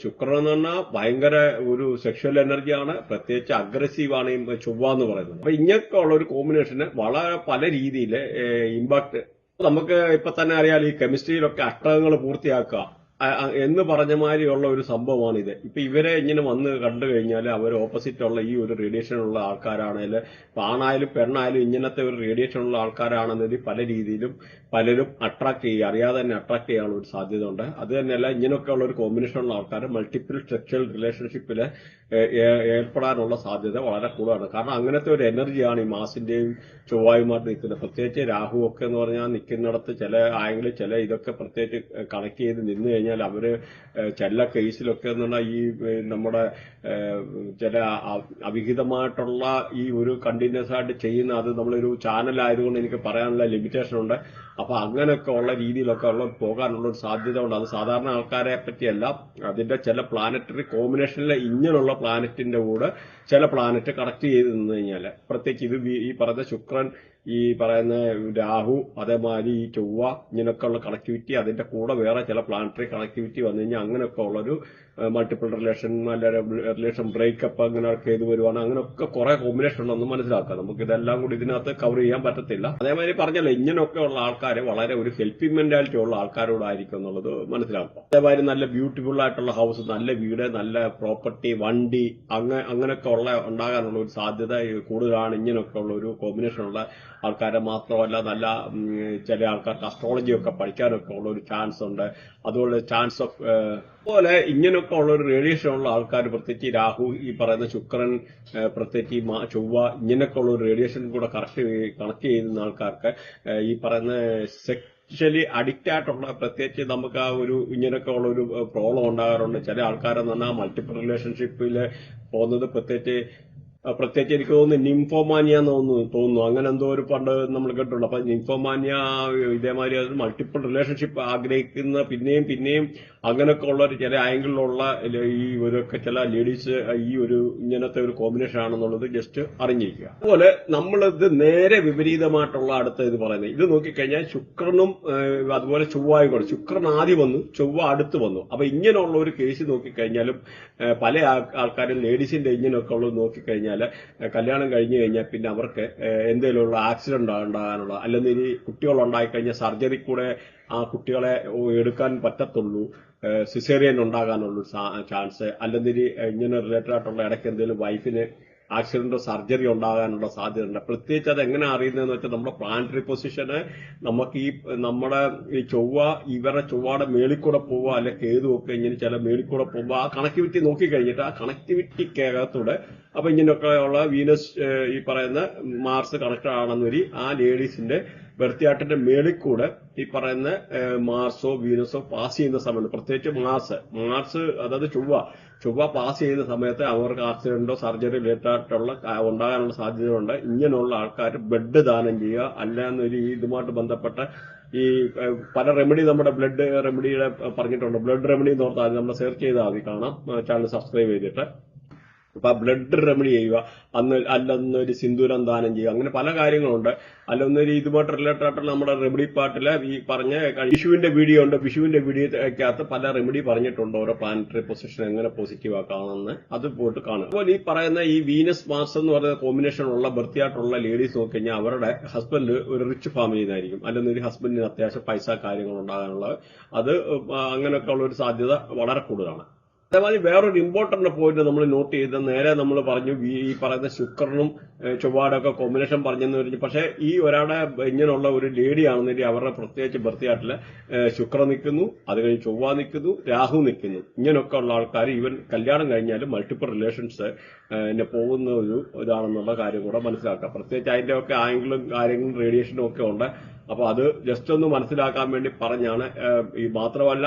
ശുക്രൻ എന്ന് പറഞ്ഞാൽ ഭയങ്കര ഒരു സെക്ഷൽ എനർജിയാണ്, പ്രത്യേകിച്ച് അഗ്രസീവാണ് ഈ ചൊവ്വ എന്ന് പറയുന്നത്. അപ്പൊ ഇങ്ങനെയൊക്കെ ഉള്ള ഒരു കോമ്പിനേഷന് വളരെ പല രീതിയിൽ ഇമ്പാക്ട് നമുക്ക് ഇപ്പൊ തന്നെ അറിയാം. ഈ കെമിസ്ട്രിയിലൊക്കെ അഷ്ടകങ്ങൾ പൂർത്തിയാക്കുക എന്ന് പറഞ്ഞ മാതിരിയുള്ള ഒരു സംഭവമാണ് ഇത്. ഇപ്പൊ ഇവരെ ഇങ്ങനെ വന്ന് കണ്ടു കഴിഞ്ഞാൽ അവർ ഓപ്പോസിറ്റ് ഉള്ള ഈ ഒരു റേഡിയേഷൻ ഉള്ള ആൾക്കാരാണെങ്കിൽ ആണായാലും പെണ്ണായാലും ഇങ്ങനത്തെ ഒരു റേഡിയേഷൻ ഉള്ള ആൾക്കാരാണെന്നതിൽ പല രീതിയിലും പലരും അട്രാക്ട് ചെയ്യുക, അറിയാതെ തന്നെ അട്രാക്ട് ചെയ്യാനുള്ള ഒരു സാധ്യത ഉണ്ട്. അത് തന്നെയല്ല ഇങ്ങനെയൊക്കെ ഉള്ള ഒരു കോമ്പിനേഷൻ ഉള്ള ആൾക്കാർ മൾട്ടിപ്പിൾ സെക്ഷൽ റിലേഷൻഷിപ്പിൽ ഏർപ്പെടാനുള്ള സാധ്യത വളരെ കൂടുതലാണ്. കാരണം അങ്ങനത്തെ ഒരു എനർജിയാണ് ഈ മാസിന്റെയും ചൊവ്വായുമായിട്ട് നിൽക്കുന്നത്. പ്രത്യേകിച്ച് രാഹു ഒക്കെ എന്ന് പറഞ്ഞാൽ നിൽക്കുന്നിടത്ത് ചില ആംഗിളിൽ ചില ഇതൊക്കെ പ്രത്യേകിച്ച് കണക്ട് ചെയ്ത് നിന്ന് കഴിഞ്ഞാൽ അവര് ചില കേസിലൊക്കെ എന്ന് പറഞ്ഞാൽ ഈ നമ്മുടെ ചില അവിഹിതമായിട്ടുള്ള ഈ ഒരു കണ്ടിന്യൂസ് ആയിട്ട് ചെയ്യുന്ന അത് നമ്മളൊരു ചാനൽ ആയതുകൊണ്ട് എനിക്ക് പറയാനുള്ള ലിമിറ്റേഷൻ ഉണ്ട്. അപ്പൊ അങ്ങനെയൊക്കെ ഉള്ള രീതിയിലൊക്കെ ഉള്ള പോകാനുള്ള ഒരു സാധ്യത ഉണ്ട്. അത് സാധാരണ ആൾക്കാരെ പറ്റിയല്ല, അതിന്റെ ചില പ്ലാനറ്ററി കോമ്പിനേഷനിലെ ഇങ്ങനെയുള്ള പ്ലാനറ്റിന്റെ കൂടെ ചില പ്ലാനറ്റ് കണക്ട് ചെയ്ത് നിന്ന് കഴിഞ്ഞാൽ പ്രത്യേകിച്ച് ഇത് ഈ പറയുന്ന ശുക്രൻ ഈ പറയുന്ന രാഹു അതേമാതിരി ഈ ചൊവ്വ ഇങ്ങനെയൊക്കെ ഉള്ള കണക്ടിവിറ്റി അതിന്റെ കൂടെ വേറെ ചില പ്ലാനറ്ററി കണക്ടിവിറ്റി വന്നു കഴിഞ്ഞാൽ അങ്ങനെയൊക്കെ ഉള്ളൊരു മൾട്ടിപ്പിൾ റിലേഷൻ ബ്രേക്കപ്പ് അങ്ങനെയൊക്കെ ചെയ്ത് വരുവാണ്. അങ്ങനെയൊക്കെ കുറെ കോമ്പിനേഷൻ ഉണ്ടെന്ന് മനസ്സിലാക്കാം. നമുക്ക് ഇതെല്ലാം കൂടി ഇതിനകത്ത് കവർ ചെയ്യാൻ പറ്റത്തില്ല. അതേമാതിരി പറഞ്ഞല്ലോ ഇങ്ങനെയൊക്കെ ഉള്ള ആൾക്കാർ വളരെ ഒരു ഹെൽപ്പിംഗ് മെന്റാലിറ്റി ഉള്ള ആൾക്കാരോടായിരിക്കും എന്നുള്ളത് മനസ്സിലാക്കാം. അതേമാതിരി നല്ല ബ്യൂട്ടിഫുൾ ആയിട്ടുള്ള ഹൗസ്, നല്ല വീട്, നല്ല പ്രോപ്പർട്ടി, വണ്ടി അങ്ങനെയൊക്കെ ഉള്ള ഉണ്ടാകാനുള്ള ഒരു സാധ്യത കൂടുതലാണ് ഇങ്ങനെയൊക്കെ ഉള്ള ഒരു കോമ്പിനേഷൻ ഉള്ള ആൾക്കാരെ. മാത്രമല്ല നല്ല ചില ആൾക്കാർക്ക് അസ്ട്രോളജി ഒക്കെ പഠിക്കാനൊക്കെ ഉള്ള ഒരു ചാൻസ് ഉണ്ട്. അതുപോലെ ചാൻസ് ഓഫ് പോലെ ഇങ്ങനെയൊക്കെ ഉള്ള ഒരു റേഡിയേഷൻ ഉള്ള ആൾക്കാർ പ്രത്യേകിച്ച് രാഹു ഈ പറയുന്ന ശുക്രൻ പ്രത്യേകിച്ച് ചൊവ്വ ഇങ്ങനെയൊക്കെ ഉള്ള ഒരു റേഡിയേഷൻ കൂടെ കണക്ട് ചെയ്യുന്ന ആൾക്കാർക്ക് ഈ പറയുന്ന സെക്ഷലി അഡിക്റ്റ് ആയിട്ടുള്ള പ്രത്യേകിച്ച് നമുക്ക് ആ ഒരു ഇങ്ങനെയൊക്കെ ഉള്ള ഒരു പ്രോബ്ലം ഉണ്ടാകാറുണ്ട്. ചില ആൾക്കാരെന്ന് പറഞ്ഞാൽ മൾട്ടിപ്പിൾ റിലേഷൻഷിപ്പിൽ പോകുന്നത് പ്രത്യേകിച്ച് പ്രത്യേകിച്ച് എനിക്ക് തോന്നുന്നു നിംഫോമാനിയ എന്ന് തോന്നുന്നു അങ്ങനെ എന്തോ ഒരു പണ്ട് നമ്മൾ കേട്ടിട്ടുണ്ട്. അപ്പൊ നിംഫോമാനിയ ഇതേമാതിരി അത് മൾട്ടിപ്പിൾ റിലേഷൻഷിപ്പ് ആഗ്രഹിക്കുന്ന പിന്നെയും പിന്നെയും അങ്ങനെയൊക്കെ ഉള്ള ഒരു ചില ആംഗിളിലുള്ള ഈ ഒരു ചില ലേഡീസ് ഈ ഒരു ഇങ്ങനത്തെ ഒരു കോമ്പിനേഷൻ ആണെന്നുള്ളത് ജസ്റ്റ് അറിഞ്ഞിരിക്കുക. അതുപോലെ നമ്മളിത് നേരെ വിപരീതമായിട്ടുള്ള അടുത്ത ഇത് പറയുന്നത് ഇത് നോക്കിക്കഴിഞ്ഞാൽ ശുക്രനും അതുപോലെ ചൊവ്വായും കൂടെ ശുക്രൻ ആദ്യം വന്നു, ചൊവ്വ അടുത്ത് വന്നു. അപ്പൊ ഇങ്ങനെയുള്ള ഒരു കേസ് നോക്കിക്കഴിഞ്ഞാലും പല ആൾക്കാരും ലേഡീസിന്റെ ഇങ്ങനെയൊക്കെ ഉള്ളത് നോക്കിക്കഴിഞ്ഞാൽ കല്യാണം കഴിഞ്ഞു കഴിഞ്ഞാൽ പിന്നെ അവർക്ക് എന്തെങ്കിലുമുള്ള ആക്സിഡന്റ് ഉണ്ടാകാനുള്ള അല്ലെങ്കിൽ കുട്ടികൾ ഉണ്ടായിക്കഴിഞ്ഞാൽ സർജറി കൂടെ ആ കുട്ടികളെ എടുക്കാൻ പറ്റത്തുള്ളൂ, സിസേറിയൻ ഉണ്ടാകാനുള്ള ചാൻസ്, അല്ലെങ്കിൽ ഇങ്ങനെ റിലേറ്റഡ് ആയിട്ടുള്ള ഇടയ്ക്ക് എന്തെങ്കിലും വൈഫിന് ആക്സിഡന്റോ സർജറി ഉണ്ടാകാനുള്ള സാധ്യതയുണ്ട്. പ്രത്യേകിച്ച് അത് എങ്ങനെ അറിയുന്നതെന്ന് വെച്ചാൽ നമ്മുടെ പ്ലാനറ്ററി പൊസിഷന് നമുക്ക് നമ്മുടെ ഈ ഇവരുടെ ചൊവ്വയുടെ മേളിൽ കൂടെ പോവുക അല്ലെ കേതു ഒക്കെ ഇങ്ങനെ ചില മേളിൽ കൂടെ പോകുമ്പോൾ ആ കണക്ടിവിറ്റി നോക്കിക്കഴിഞ്ഞിട്ട് ആ കണക്ടിവിറ്റിക്കകത്തൂടെ അപ്പൊ ഇങ്ങനെയൊക്കെയുള്ള വീനസ് ഈ പറയുന്ന മാർസ് കണക്റ്റഡ് ആണെന്ന് വരി ആ ലേഡീസിന്റെ ബർത്ത് മേളിൽ കൂടെ ഈ പറയുന്ന മാർസോ വീനസോ പാസ് ചെയ്യുന്ന സമയത്ത് പ്രത്യേകിച്ച് മാർസ് അതായത് ചൊവ്വ പാസ് ചെയ്യുന്ന സമയത്ത് അവർക്ക് ആക്സിഡന്റോ സർജറി റിലേറ്റഡ് ആയിട്ടുള്ള ഉണ്ടാകാനുള്ള സാധ്യതയുണ്ട്. ഇങ്ങനെയുള്ള ആൾക്കാർ ബ്ലഡ് ദാനം ചെയ്യുക അല്ലാന്നൊരു ഇതുമായിട്ട് ബന്ധപ്പെട്ട ഈ പല റെമഡി നമ്മുടെ ബ്ലഡ് റെമഡിയുടെ പറഞ്ഞിട്ടുണ്ട്. ബ്ലഡ് റെമഡി എന്ന് ഓർത്താൽ നമ്മൾ സെർച്ച് ചെയ്താൽ മതി, കാണാം, ചാനൽ സബ്സ്ക്രൈബ് ചെയ്തിട്ട്. അപ്പൊ ബ്ലഡ് റെമഡി ചെയ്യുക, അല്ലൊന്നൊരു സിന്ദൂരം ദാനം ചെയ്യുക, അങ്ങനെ പല കാര്യങ്ങളുണ്ട്. അല്ലൊന്നൊരു ഇതുമായിട്ട് റിലേറ്റഡ് ആയിട്ടുള്ള നമ്മുടെ റെമഡി പാർട്ടില് ഈ പറഞ്ഞ വിഷുവിന്റെ വീഡിയോ ഉണ്ട്. വിഷുവിന്റെ വീഡിയോക്കകത്ത് പല റെമഡി പറഞ്ഞിട്ടുണ്ട്, ഓരോ പ്ലാനറ്ററി പൊസിഷൻ എങ്ങനെ പോസിറ്റീവ് ആക്കാമെന്ന്. അത് പോയിട്ട് കാണും. അതുപോലെ ഈ പറയുന്ന ഈ വീനസ് മാർസ് എന്ന് പറയുന്ന കോമ്പിനേഷൻ ഉള്ള ബർത്തിയായിട്ടുള്ള ലേഡീസ് നോക്കിക്കഴിഞ്ഞാൽ അവരുടെ ഹസ്ബൻഡ് ഒരു റിച്ച് ഫാമിലിയിൽ നിന്നായിരിക്കും, അല്ലെങ്കിൽ ഒരു ഹസ്ബൻഡിന് അത്യാവശ്യം പൈസ കാര്യങ്ങൾ ഉണ്ടാകാനുള്ളത്. അത് അങ്ങനെയൊക്കെ ഉള്ള ഒരു സാധ്യത വളരെ കൂടുതലാണ്. അതേമാതിരി വേറൊരു ഇമ്പോർട്ടന്റ് പോയിന്റ് നമ്മൾ നോട്ട് ചെയ്ത് നേരെ നമ്മൾ പറഞ്ഞു ഈ പറയുന്ന ശുക്രനും ചൊവ്വയുടെ ഒക്കെ കോമ്പിനേഷൻ പറഞ്ഞെന്ന് പറഞ്ഞു. പക്ഷെ ഈ ഒരാളുടെ ഇങ്ങനെയുള്ള ഒരു ലേഡി ആണെന്നെങ്കിൽ അവരുടെ പ്രത്യേകിച്ച് ബർത്തിയാട്ടില് ശുക്രൻ നിൽക്കുന്നു, അത് കഴിഞ്ഞ് ചൊവ്വ നിൽക്കുന്നു, രാഹു നിൽക്കുന്നു. ഇങ്ങനെയൊക്കെ ഉള്ള ആൾക്കാർ ഈവൻ കല്യാണം കഴിഞ്ഞാലും മൾട്ടിപ്പിൾ റിലേഷൻസ് പോകുന്ന ഒരു ഇതാണെന്നുള്ള കാര്യം കൂടെ മനസ്സിലാക്കാം. പ്രത്യേകിച്ച് അതിന്റെ ഒക്കെ ആംഗിളും കാര്യങ്ങളും റേഡിയേഷനും ഒക്കെ ഉണ്ട്. അപ്പൊ അത് ജസ്റ്റ് ഒന്ന് മനസ്സിലാക്കാൻ വേണ്ടി പറഞ്ഞാണ്. ഈ മാത്രമല്ല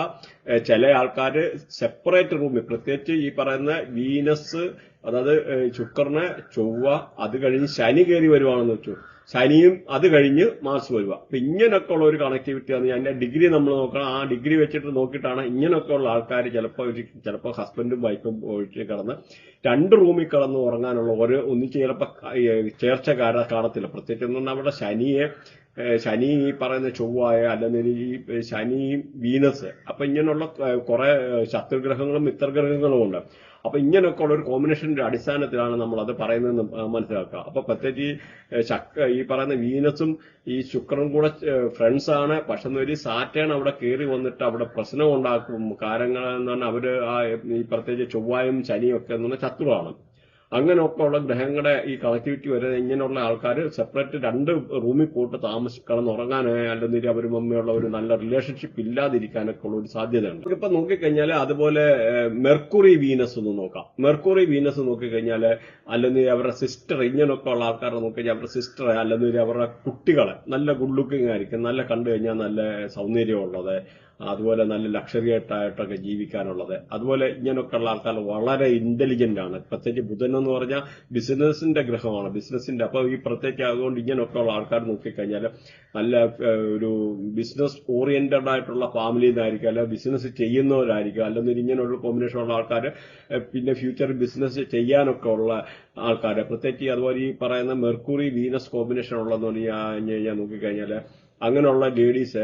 ചില ആൾക്കാര് സെപ്പറേറ്റ് റൂമിൽ പ്രത്യേകിച്ച് ഈ പറയുന്ന വീനസ് അതായത് ശുക്രന് ചൊവ്വ അത് കഴിഞ്ഞ് ശനി കയറി വരുവാണെന്ന് വെച്ചു, ശനിയും അത് കഴിഞ്ഞ് മാർസ് വരിക. അപ്പൊ ഇങ്ങനെയൊക്കെ ഉള്ള ഒരു കണക്ടിവിറ്റിയാണ്. അതിന്റെ ഡിഗ്രി നമ്മൾ നോക്കണം. ആ ഡിഗ്രി വെച്ചിട്ട് നോക്കിയിട്ടാണ് ഇങ്ങനെയൊക്കെ ഉള്ള ആൾക്കാർ ചിലപ്പോൾ ഹസ്ബൻഡും വൈഫും ഒഴിച്ച് കിടന്ന് രണ്ട് റൂമിൽ കിടന്ന് ഉറങ്ങാനുള്ള ഒന്നിച്ച് ചിലപ്പോൾ ചേർച്ചക്കാരെ കാണത്തില്ല. പ്രത്യേകിച്ച് എന്ന് പറഞ്ഞാൽ അവിടെ ശനി ഈ പറയുന്ന ചൊവ്വായ അല്ലെങ്കിൽ ഈ ശനി വീനസ് അപ്പൊ ഇങ്ങനെയുള്ള കുറെ ശത്രുഗ്രഹങ്ങളും മിത്രഗ്രഹങ്ങളും ഉണ്ട്. അപ്പൊ ഇങ്ങനെയൊക്കെ ഉള്ള ഒരു കോമ്പിനേഷന്റെ അടിസ്ഥാനത്തിലാണ് നമ്മൾ അത് പറയുന്നതെന്ന് മനസ്സിലാക്കുക. അപ്പൊ പ്രത്യേകിച്ച് ഈ പറയുന്ന വീനസും ഈ ശുക്രനും കൂടെ ഫ്രണ്ട്സ് ആണ്. പക്ഷെ ഒരു സാറ്റേൺ അവിടെ കയറി വന്നിട്ട് അവിടെ പ്രശ്നം ഉണ്ടാക്കും. കാര്യങ്ങൾ എന്ന് പറഞ്ഞാൽ അവര് ഈ പ്രത്യേകിച്ച് ചൊവ്വായും ശനിയും ഒക്കെ എന്ന് പറഞ്ഞാൽ ശത്രുവാണ്. അങ്ങനെയൊക്കെ ഉള്ള ഗ്രഹങ്ങളുടെ ഈ കണക്ടിവിറ്റി വരെ ഇങ്ങനെയുള്ള ആൾക്കാർ സെപ്പറേറ്റ് രണ്ട് റൂമിൽ പോയിട്ട് താമസിക്കണം, ഉറങ്ങാനോ അല്ലെങ്കിൽ അവരും അമ്മയുള്ള ഒരു നല്ല റിലേഷൻഷിപ്പ് ഇല്ലാതിരിക്കാനൊക്കെ ഉള്ള ഒരു സാധ്യതയുണ്ട്. ഇപ്പൊ നോക്കിക്കഴിഞ്ഞാൽ അതുപോലെ മെർക്കുറി വീനസ് ഒന്ന് നോക്കാം. മെർക്കുറി വീനസ് നോക്കിക്കഴിഞ്ഞാൽ അല്ലെങ്കിൽ അവരുടെ സിസ്റ്റർ ഇങ്ങനെയൊക്കെ ഉള്ള ആൾക്കാരെ നോക്കിക്കഴിഞ്ഞാൽ അവരുടെ സിസ്റ്റർ അല്ലെങ്കിൽ അവരുടെ കുട്ടികളെ നല്ല ഗുഡ് ലുക്കിംഗ് ആയിരിക്കും, നല്ല കണ്ടു കഴിഞ്ഞാൽ നല്ല സൗന്ദര്യമുള്ളത്, അതുപോലെ നല്ല ലക്ഷറി ആയിട്ടൊക്കെ ജീവിക്കാനുള്ളത്. അതുപോലെ ഇങ്ങനെയൊക്കെയുള്ള ആൾക്കാർ വളരെ ഇന്റലിജന്റ് ആണ്. പ്രത്യേകിച്ച് ബുധൻ എന്ന് പറഞ്ഞാൽ ബിസിനസിന്റെ ഗ്രഹമാണ്, ബിസിനസിന്റെ. അപ്പൊ ഈ പ്രത്യേകിച്ച് അതുകൊണ്ട് ഇങ്ങനെയൊക്കെയുള്ള ആൾക്കാർ നോക്കിക്കഴിഞ്ഞാൽ നല്ല ഒരു ബിസിനസ് ഓറിയന്റഡ് ആയിട്ടുള്ള ഫാമിലിയിൽ നിന്നായിരിക്കും, അല്ല ബിസിനസ് ചെയ്യുന്നവരായിരിക്കും, അല്ലെങ്കിൽ ഇങ്ങനെയുള്ള കോമ്പിനേഷൻ ഉള്ള ആൾക്കാർ പിന്നെ ഫ്യൂച്ചറിൽ ബിസിനസ് ചെയ്യാനൊക്കെ ഉള്ള ആൾക്കാർ. പ്രത്യേകിച്ച് അതുപോലെ ഈ പറയുന്ന മെർക്കുറി വീനസ് കോമ്പിനേഷൻ ഉള്ളതെന്ന് പറഞ്ഞാൽ നോക്കിക്കഴിഞ്ഞാൽ അങ്ങനെയുള്ള ലേഡീസ്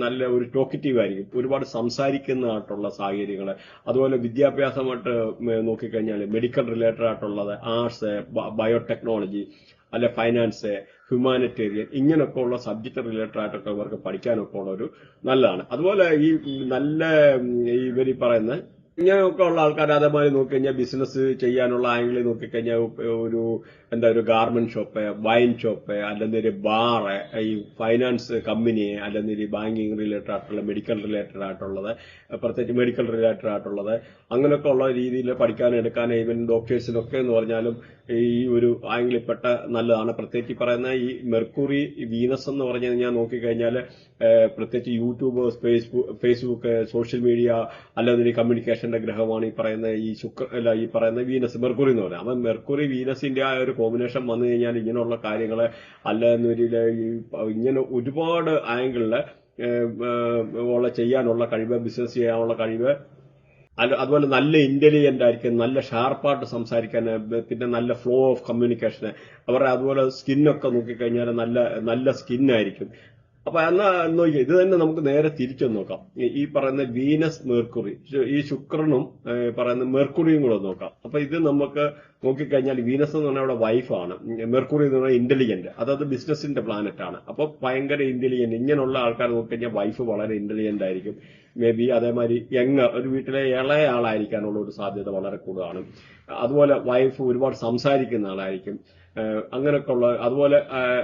നല്ല ഒരു ടോക്കറ്റീവ് ആയിരിക്കും, ഒരുപാട് സംസാരിക്കുന്നതായിട്ടുള്ള സാഹചര്യങ്ങൾ. അതുപോലെ വിദ്യാഭ്യാസമായിട്ട് നോക്കിക്കഴിഞ്ഞാൽ മെഡിക്കൽ റിലേറ്റഡ് ആയിട്ടുള്ളത്, ആർട്സ്, ബയോടെക്നോളജി, അല്ലെ ഫൈനാൻസ്, ഹ്യൂമാനിറ്റേറിയൻ, ഇങ്ങനെയൊക്കെ ഉള്ള സബ്ജക്ട് റിലേറ്റഡ് ആയിട്ടൊക്കെ ഇവർക്ക് പഠിക്കാനൊക്കെ ഉള്ള ഒരു നല്ലതാണ്. അതുപോലെ ഈ നല്ല ഇവർ പറയുന്ന ഇങ്ങനെയൊക്കെ ഉള്ള ആൾക്കാർ അതേമാതിരി നോക്കിക്കഴിഞ്ഞാൽ ബിസിനസ് ചെയ്യാനുള്ള ആംഗിളിൽ നോക്കിക്കഴിഞ്ഞാൽ ഒരു ഗാർമെന്റ് ഷോപ്പ്, വൈൻ ഷോപ്പ്, അല്ലെങ്കിൽ ഒരു ബാറ്, ഈ ഫൈനാൻസ് കമ്പനി, അല്ലെങ്കിൽ ബാങ്കിങ് റിലേറ്റഡ് ആയിട്ടുള്ള മെഡിക്കൽ റിലേറ്റഡ് ആയിട്ടുള്ളത്, പ്രത്യേകിച്ച് മെഡിക്കൽ റിലേറ്റഡ് ആയിട്ടുള്ളത്, അങ്ങനെയൊക്കെ ഉള്ള രീതിയിൽ പഠിക്കാനും എടുക്കാനും ഈവൻ ഡോക്ടേഴ്സിനൊക്കെ എന്ന് പറഞ്ഞാലും ഈ ഒരു ആംഗിളിൽ പെട്ട നല്ലതാണ്. പ്രത്യേകിച്ച് പറയുന്ന ഈ മെർക്കുറി വീനസ് എന്ന് പറഞ്ഞു കഴിഞ്ഞാൽ നോക്കിക്കഴിഞ്ഞാൽ പ്രത്യേകിച്ച് യൂട്യൂബ്, ഫേസ്ബുക്ക്, സോഷ്യൽ മീഡിയ, അല്ലെങ്കിൽ കമ്മ്യൂണിക്കേഷൻ കോമ്പിനേഷന്റെ ഗ്രഹമാണ് ഈ പറയുന്ന വീനസ് മെർക്കുറി എന്ന് പറയുന്നത്. അപ്പം മെർക്കുറി വീനസിന്റെ ആ ഒരു കോമ്പിനേഷൻ വന്നു കഴിഞ്ഞാൽ ഇങ്ങനെയുള്ള കാര്യങ്ങള് ഇങ്ങനെ ഒരുപാട് ആംഗിളില് ചെയ്യാനുള്ള കഴിവ്, ബിസിനസ് ചെയ്യാനുള്ള കഴിവ്, അതുപോലെ നല്ല ഇന്റലിജന്റ് ആയിരിക്കും, നല്ല ഷാർപ്പായിട്ട് സംസാരിക്കാൻ, പിന്നെ നല്ല ഫ്ലോ ഓഫ് കമ്മ്യൂണിക്കേഷന്, അവരുടെ അതുപോലെ സ്കിന്നൊക്കെ നോക്കിക്കഴിഞ്ഞാൽ നല്ല നല്ല സ്കിന്നായിരിക്കും. അപ്പൊ എന്നാ നോക്കിയാൽ ഇത് തന്നെ നമുക്ക് നേരെ തിരിച്ചു നോക്കാം. ഈ പറയുന്ന വീനസ് മെർക്കുറി, ഈ ശുക്രനും പറയുന്ന മെർക്കുറിയും കൂടെ നോക്കാം. അപ്പൊ ഇത് നമുക്ക് നോക്കിക്കഴിഞ്ഞാൽ വീനസ് എന്ന് പറഞ്ഞാൽ അവിടെ വൈഫാണ്, മെർക്കുറി എന്ന് പറഞ്ഞാൽ ഇന്റലിജന്റ്, അതായത് ബിസിനസിന്റെ പ്ലാനറ്റ് ആണ്. അപ്പൊ ഭയങ്കര ഇന്റലിജന്റ്. ഇങ്ങനെയുള്ള ആൾക്കാർ നോക്കിക്കഴിഞ്ഞാൽ വൈഫ് വളരെ ഇന്റലിജന്റ് ആയിരിക്കും. മേ ബി അതേമാതിരി ഒരു വീട്ടിലെ ഇളയ ആളായിരിക്കാനുള്ള ഒരു സാധ്യത വളരെ കൂടുതലാണ്. അതുപോലെ വൈഫ് ഒരുപാട് സംസാരിക്കുന്ന ആളായിരിക്കും. അങ്ങനെയൊക്കെ ഉള്ള, അതുപോലെ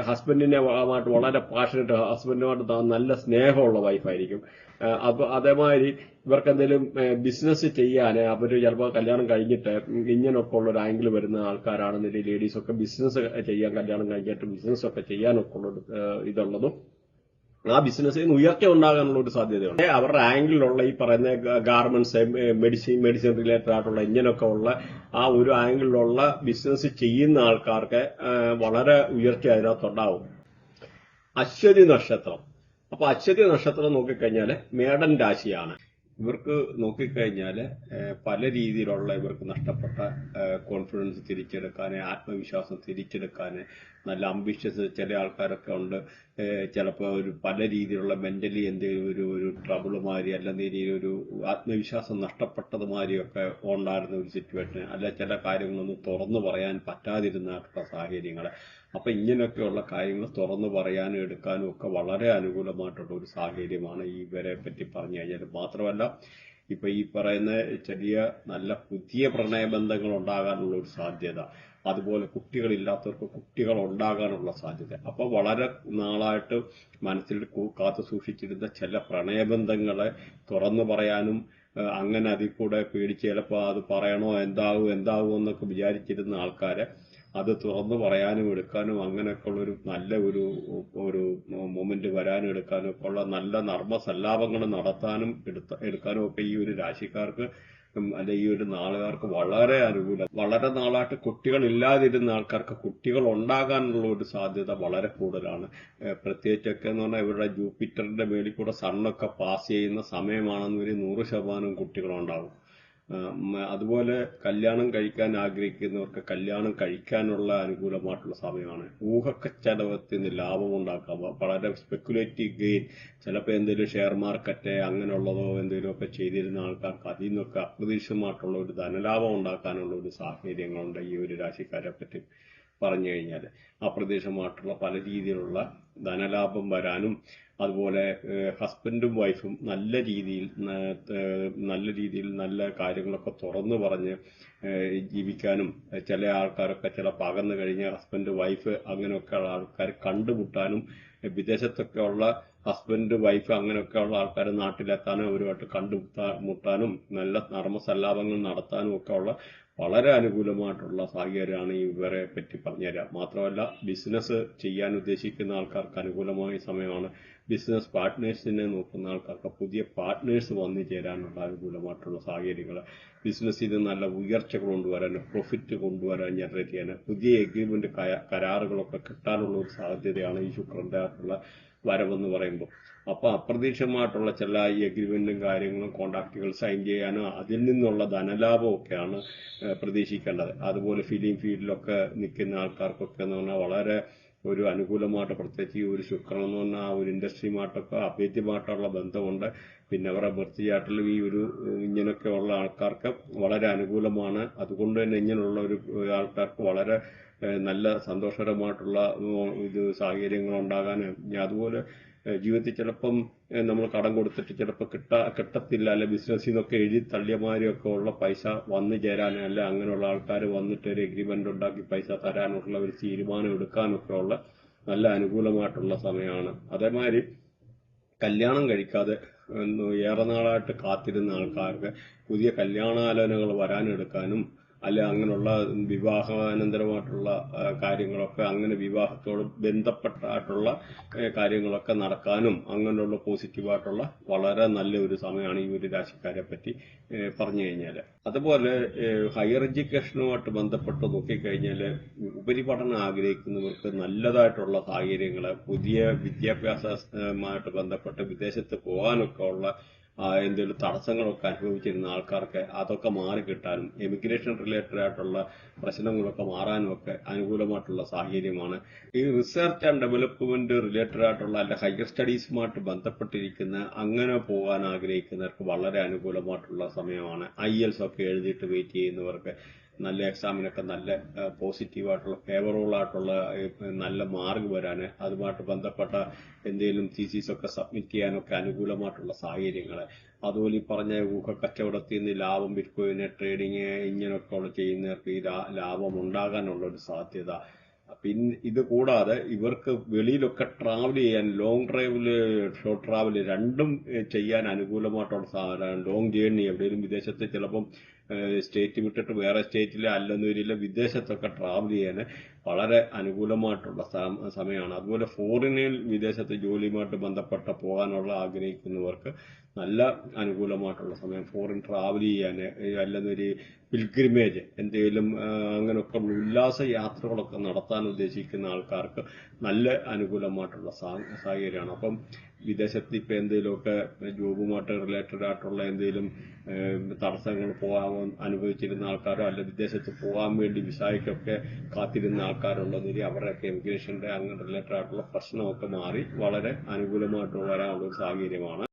ഹസ്ബൻഡിനുമായിട്ട് വളരെ പാഷനറ്റ്, ഹസ്ബൻഡുമായിട്ട് നല്ല സ്നേഹമുള്ള വൈഫായിരിക്കും. അപ്പൊ അതേമാതിരി ഇവർക്ക് എന്തെങ്കിലും ബിസിനസ് ചെയ്യാൻ അവര് ചിലപ്പോൾ കല്യാണം കഴിഞ്ഞിട്ട് ഇങ്ങനെയൊക്കെ ഉള്ള ഒരു ആംഗിൾ വരുന്ന ആൾക്കാരാണെന്നുണ്ടെങ്കിൽ ലേഡീസൊക്കെ ബിസിനസ് ചെയ്യാൻ, കല്യാണം കഴിഞ്ഞിട്ട് ബിസിനസ് ഒക്കെ ചെയ്യാനൊക്കെ ഉള്ള ഇതുള്ളതും ആ ബിസിനസ്സിൽ നിന്ന് ഉയർച്ച ഉണ്ടാകാനുള്ള ഒരു സാധ്യതയുണ്ട്. അവരുടെ ആംഗിളിലുള്ള ഈ പറയുന്ന ഗാർമെന്റ്സ്, മെഡിസിൻ റിലേറ്റഡ് ആയിട്ടുള്ള ഇങ്ങനെയൊക്കെ ഉള്ള ആ ഒരു ആംഗിളിലുള്ള ബിസിനസ് ചെയ്യുന്ന ആൾക്കാർക്ക് വളരെ ഉയർച്ച അതിനകത്തുണ്ടാവും. അശ്വതി നക്ഷത്രം. അപ്പൊ അശ്വതി നക്ഷത്രം നോക്കിക്കഴിഞ്ഞാല് മേടൻ രാശിയാണ്. ഇവർക്ക് നോക്കിക്കഴിഞ്ഞാൽ പല രീതിയിലുള്ള ഇവർക്ക് നഷ്ടപ്പെട്ട കോൺഫിഡൻസ് തിരിച്ചെടുക്കാൻ, ആത്മവിശ്വാസം തിരിച്ചെടുക്കാൻ, നല്ല അംബിഷ്യസ് ചില ആൾക്കാരൊക്കെ ഉണ്ട്. ചിലപ്പോൾ പല രീതിയിലുള്ള മെന്റലി എന്തെങ്കിലും ഒരു ട്രബിൾ മാതിരി, അല്ലെങ്കിൽ ഒരു ആത്മവിശ്വാസം നഷ്ടപ്പെട്ടതുമാതിരിയൊക്കെ ഉണ്ടായിരുന്ന ഒരു സിറ്റുവേഷൻ, അല്ല ചില കാര്യങ്ങളൊന്നും തുറന്നു പറയാൻ പറ്റാതിരുന്നിട്ടുള്ള സാഹചര്യങ്ങൾ. അപ്പൊ ഇങ്ങനെയൊക്കെയുള്ള കാര്യങ്ങൾ തുറന്നു പറയാനും എടുക്കാനും ഒക്കെ വളരെ അനുകൂലമായിട്ടുള്ള ഒരു സാഹചര്യമാണ് ഇവരെ പറ്റി പറഞ്ഞു കഴിഞ്ഞാൽ. മാത്രമല്ല ഇപ്പൊ ഈ പറയുന്ന ചെറിയ നല്ല പുതിയ പ്രണയബന്ധങ്ങൾ ഉണ്ടാകാനുള്ള ഒരു സാധ്യത, അതുപോലെ കുട്ടികളില്ലാത്തവർക്ക് കുട്ടികൾ ഉണ്ടാകാനുള്ള സാധ്യത. അപ്പൊ വളരെ നാളായിട്ട് മനസ്സിൽ കാത്തു സൂക്ഷിച്ചിരുന്ന ചില പ്രണയബന്ധങ്ങളെ തുറന്നു പറയാനും, അങ്ങനെ അതിൽ കൂടെ പേടിച്ച് ചിലപ്പോൾ അത് പറയണോ എന്താവും എന്നൊക്കെ വിചാരിച്ചിരുന്ന ആൾക്കാരെ അത് തുറന്നു പറയാനും എടുക്കാനും അങ്ങനെയൊക്കെ ഉള്ളൊരു നല്ല ഒരു മൊമെന്റ് വരാനും എടുക്കാനും ഒക്കെ ഉള്ള നല്ല നർമ്മസല്ലാപങ്ങൾ നടത്താനും എടുക്കാനും ഒക്കെ ഈ ഒരു രാശിക്കാർക്ക് അല്ലെ ഈ ഒരു നാളുകാർക്ക് വളരെ അനുകൂലം. വളരെ നാളായിട്ട് കുട്ടികൾ ഇല്ലാതിരുന്ന ആൾക്കാർക്ക് കുട്ടികൾ ഉണ്ടാകാനുള്ള ഒരു സാധ്യത വളരെ കൂടുതലാണ്. പ്രത്യേകിച്ചൊക്കെ എന്ന് പറഞ്ഞാൽ ഇവരുടെ ജൂപ്പിറ്ററിന്റെ മേളിൽ കൂടെ സണ്ണൊക്കെ പാസ് ചെയ്യുന്ന സമയമാണെന്ന് ഒരു 100% കുട്ടികളുണ്ടാകും. അതുപോലെ കല്യാണം കഴിക്കാൻ ആഗ്രഹിക്കുന്നവർക്ക് കല്യാണം കഴിക്കാനുള്ള അനുകൂലമായിട്ടുള്ള സമയമാണ്. ഊഹക്കച്ചവടത്തിൽ നിന്ന് ലാഭം ഉണ്ടാക്കാം, വളരെ സ്പെക്കുലേറ്റീവ് ഗെയിൻ, ചിലപ്പോൾ എന്തെങ്കിലും ഷെയർ മാർക്കറ്റ് അങ്ങനെയുള്ളതോ എന്തെങ്കിലുമൊക്കെ ചെയ്തിരുന്ന ആൾക്കാർക്ക് അതിൽ നിന്നൊക്കെ അപ്രതീക്ഷിതമായിട്ടുള്ള ഒരു ധനലാഭം ഉണ്ടാക്കാനുള്ള ഒരു സാഹചര്യങ്ങളുണ്ട് ഈ ഒരു രാശിക്കാരെ പറ്റി പറഞ്ഞു കഴിഞ്ഞാൽ. അപ്രതീക്ഷിതമായിട്ടുള്ള പല രീതിയിലുള്ള ധനലാഭം വരാനും, അതുപോലെ ഹസ്ബൻഡും വൈഫും നല്ല രീതിയിൽ നല്ല കാര്യങ്ങളൊക്കെ തുറന്നു പറഞ്ഞ് ജീവിക്കാനും, ചില ആൾക്കാരൊക്കെ ചിലപ്പോൾ അകന്നു കഴിഞ്ഞ ഹസ്ബൻഡ് വൈഫ് അങ്ങനെയൊക്കെയുള്ള ആൾക്കാർ കണ്ടുമുട്ടാനും, വിദേശത്തൊക്കെ ഉള്ള ഹസ്ബൻഡ് വൈഫ് അങ്ങനെയൊക്കെയുള്ള ആൾക്കാർ നാട്ടിലെത്താനും അവരുമായിട്ട് കണ്ടുമുട്ടാനും നല്ല നർമ്മസല്ലാപങ്ങൾ നടത്താനും ഒക്കെ ഉള്ള വളരെ അനുകൂലമായിട്ടുള്ള സാഹചര്യമാണ് ഇവരെ പറ്റി പറഞ്ഞുതരാം. മാത്രമല്ല ബിസിനസ് ചെയ്യാൻ ഉദ്ദേശിക്കുന്ന ആൾക്കാർക്ക് അനുകൂലമായ സമയമാണ്. ബിസിനസ് പാർട്ട്നേഴ്സിനെ നോക്കുന്ന ആൾക്കാർക്ക് പുതിയ പാർട്ട്നേഴ്സ് വന്നു ചേരാനുള്ള അനുകൂലമായിട്ടുള്ള സാഹചര്യങ്ങൾ, ബിസിനസ്സിൽ നല്ല ഉയർച്ച കൊണ്ടുവരാൻ, പ്രോഫിറ്റ് കൊണ്ടുവരാൻ, ജനറേറ്റ് ചെയ്യാൻ, പുതിയ എഗ്രിമെന്റ് കരാറുകളൊക്കെ കിട്ടാനുള്ള ഒരു സാധ്യതയാണ് ഈ ശുക്രന്റെ ആയിട്ടുള്ള വരവെന്ന് പറയുമ്പോൾ. അപ്പൊ അപ്രതീക്ഷിതമായിട്ടുള്ള ചില ഈ എഗ്രിമെന്റും കാര്യങ്ങളും കോൺട്രാക്റ്റുകൾ സൈൻ ചെയ്യാനോ അതിൽ നിന്നുള്ള ധനലാഭമൊക്കെയാണ് പ്രതീക്ഷിക്കേണ്ടത്. അതുപോലെ ഫിലിം ഫീൽഡിലൊക്കെ നിൽക്കുന്ന ആൾക്കാർക്കൊക്കെ എന്ന് പറഞ്ഞാൽ വളരെ ഒരു അനുകൂലമായിട്ട്, പ്രത്യേകിച്ച് ഈ ഒരു ശുക്രൻ എന്ന് പറഞ്ഞാൽ ആ ഒരു ഇൻഡസ്ട്രിയുമായിട്ടൊക്കെ അഭേദ്യമായിട്ടുള്ള ബന്ധമുണ്ട്. പിന്നെ അവരുടെ വൃത്തിയാട്ടിലും ഈ ഒരു ഇങ്ങനെയൊക്കെ ഉള്ള ആൾക്കാർക്ക് വളരെ അനുകൂലമാണ്. അതുകൊണ്ട് തന്നെ ഇങ്ങനെയുള്ള ഒരു ആൾക്കാർക്ക് വളരെ നല്ല സന്തോഷകരമായിട്ടുള്ള സാഹചര്യങ്ങൾ ഉണ്ടാകാൻ, അതുപോലെ ജീവിതത്തിൽ ചിലപ്പം നമ്മൾ കടം കൊടുത്തിട്ട് ചിലപ്പോൾ കിട്ടത്തില്ല, അല്ലെ ബിസിനസ്സിൽ നിന്നൊക്കെ എഴുതി തള്ളിയമാരിയൊക്കെ ഉള്ള പൈസ വന്നു ചേരാൻ, അല്ലെ അങ്ങനെയുള്ള ആൾക്കാർ വന്നിട്ട് ഒരു എഗ്രിമെന്റ് ഉണ്ടാക്കി പൈസ തരാനുള്ള ഒരു തീരുമാനം എടുക്കാനൊക്കെ ഉള്ള നല്ല അനുകൂലമായിട്ടുള്ള സമയമാണ്. അതേമാതിരി കല്യാണം കഴിക്കാതെ ഏറെ നാളായിട്ട് കാത്തിരുന്ന ആൾക്കാർക്ക് പുതിയ കല്യാണാലോചനകൾ വരാനെടുക്കാനും, അല്ലെ അങ്ങനെയുള്ള വിവാഹാനന്തരമായിട്ടുള്ള കാര്യങ്ങളൊക്കെ, അങ്ങനെ വിവാഹത്തോട് ബന്ധപ്പെട്ടായിട്ടുള്ള കാര്യങ്ങളൊക്കെ നടക്കാനും അങ്ങനെയുള്ള പോസിറ്റീവായിട്ടുള്ള വളരെ നല്ല ഒരു സമയമാണ് ഈ ഒരു രാശിക്കാരെ പറ്റി പറഞ്ഞു കഴിഞ്ഞാൽ. അതുപോലെ ഹയർ എഡ്യൂക്കേഷനുമായിട്ട് ബന്ധപ്പെട്ട് നോക്കിക്കഴിഞ്ഞാൽ ഉപരിപഠനം ആഗ്രഹിക്കുന്നവർക്ക് നല്ലതായിട്ടുള്ള സാഹചര്യങ്ങൾ, പുതിയ വിദ്യാഭ്യാസമായിട്ട് ബന്ധപ്പെട്ട് വിദേശത്ത് പോകാനൊക്കെ ഉള്ള എന്തെങ്കിലും തടസ്സങ്ങളൊക്കെ അനുഭവിച്ചിരുന്ന ആൾക്കാർക്ക് അതൊക്കെ മാറിക്കിട്ടാനും എമിഗ്രേഷൻ റിലേറ്റഡ് ആയിട്ടുള്ള പ്രശ്നങ്ങളൊക്കെ മാറാനും ഒക്കെ അനുകൂലമായിട്ടുള്ള സാഹചര്യമാണ്. ഈ റിസർച്ച് ആൻഡ് ഡെവലപ്മെന്റ് റിലേറ്റഡ് ആയിട്ടുള്ള അല്ല ഹയർ സ്റ്റഡീസുമായിട്ട് ബന്ധപ്പെട്ടിരിക്കുന്ന അങ്ങനെ പോകാൻ ആഗ്രഹിക്കുന്നവർക്ക് വളരെ അനുകൂലമായിട്ടുള്ള സമയമാണ്. IELTS ഒക്കെ എഴുതിയിട്ട് വെയിറ്റ് ചെയ്യുന്നവർക്ക് നല്ല എക്സാമിനൊക്കെ നല്ല പോസിറ്റീവായിട്ടുള്ള ഫേവറബിൾ ആയിട്ടുള്ള നല്ല മാർക്ക് വരാൻ, അതുമായിട്ട് ബന്ധപ്പെട്ട എന്തെങ്കിലും തീസീസ് ഒക്കെ സബ്മിറ്റ് ചെയ്യാനൊക്കെ അനുകൂലമായിട്ടുള്ള സാഹചര്യങ്ങൾ, അതുപോലെ ഈ പറഞ്ഞ കച്ചവടത്തിൽ നിന്ന് ലാഭം, ബിറ്റ്കോയിന് ട്രേഡിങ് ഇങ്ങനെയൊക്കെ ഉള്ള ചെയ്യുന്നവർക്ക് ഈ ലാഭം ഉണ്ടാകാനുള്ള ഒരു സാധ്യത. പിന്നെ ഇത് കൂടാതെ ഇവർക്ക് വെളിയിലൊക്കെ ട്രാവൽ ചെയ്യാൻ, ലോങ് ഡ്രൈവില് ഷോർട്ട് ട്രാവൽ രണ്ടും ചെയ്യാൻ അനുകൂലമായിട്ടുള്ള സാധനം. ലോങ് ജേർണി എവിടെയെങ്കിലും വിദേശത്ത് ചിലപ്പം സ്റ്റേറ്റ് വിട്ടിട്ട് വേറെ സ്റ്റേറ്റിലെ അല്ലെന്നൂരിലെ വിദേശത്തൊക്കെ ട്രാവൽ ചെയ്യാൻ വളരെ അനുകൂലമായിട്ടുള്ള സമയമാണ്. അതുപോലെ ഫോറിനിൽ വിദേശത്ത് ജോലിയുമായിട്ട് ബന്ധപ്പെട്ട പോകാനുള്ള ആഗ്രഹിക്കുന്നവർക്ക് നല്ല അനുകൂലമായിട്ടുള്ള സമയം. ഫോറിൻ ട്രാവൽ ചെയ്യാൻ അല്ലെന്നൊരു പിൽഗ്രിമേജ് എന്തെങ്കിലും അങ്ങനെയൊക്കെ ഉല്ലാസ യാത്രകളൊക്കെ നടത്താൻ ഉദ്ദേശിക്കുന്ന ആൾക്കാർക്ക് നല്ല അനുകൂലമായിട്ടുള്ള സാഹചര്യമാണ്. അപ്പം വിദേശത്ത് ഇപ്പം എന്തെങ്കിലുമൊക്കെ ജോബുമായിട്ട് റിലേറ്റഡ് ആയിട്ടുള്ള എന്തെങ്കിലും തടസ്സങ്ങൾ പോകാൻ അനുഭവിച്ചിരുന്ന ആൾക്കാരോ അല്ല വിദേശത്ത് പോകാൻ വേണ്ടി വിസയ്ക്കൊക്കെ കാത്തിരുന്ന ആൾക്കാരുണ്ടെങ്കിൽ അവരുടെയൊക്കെ എമിഗ്രേഷന്റെ അങ്ങനെ റിലേറ്റഡ് ആയിട്ടുള്ള പ്രശ്നമൊക്കെ മാറി വളരെ അനുകൂലമായിട്ട് വരാനുള്ള ഒരു സാഹചര്യമാണ്.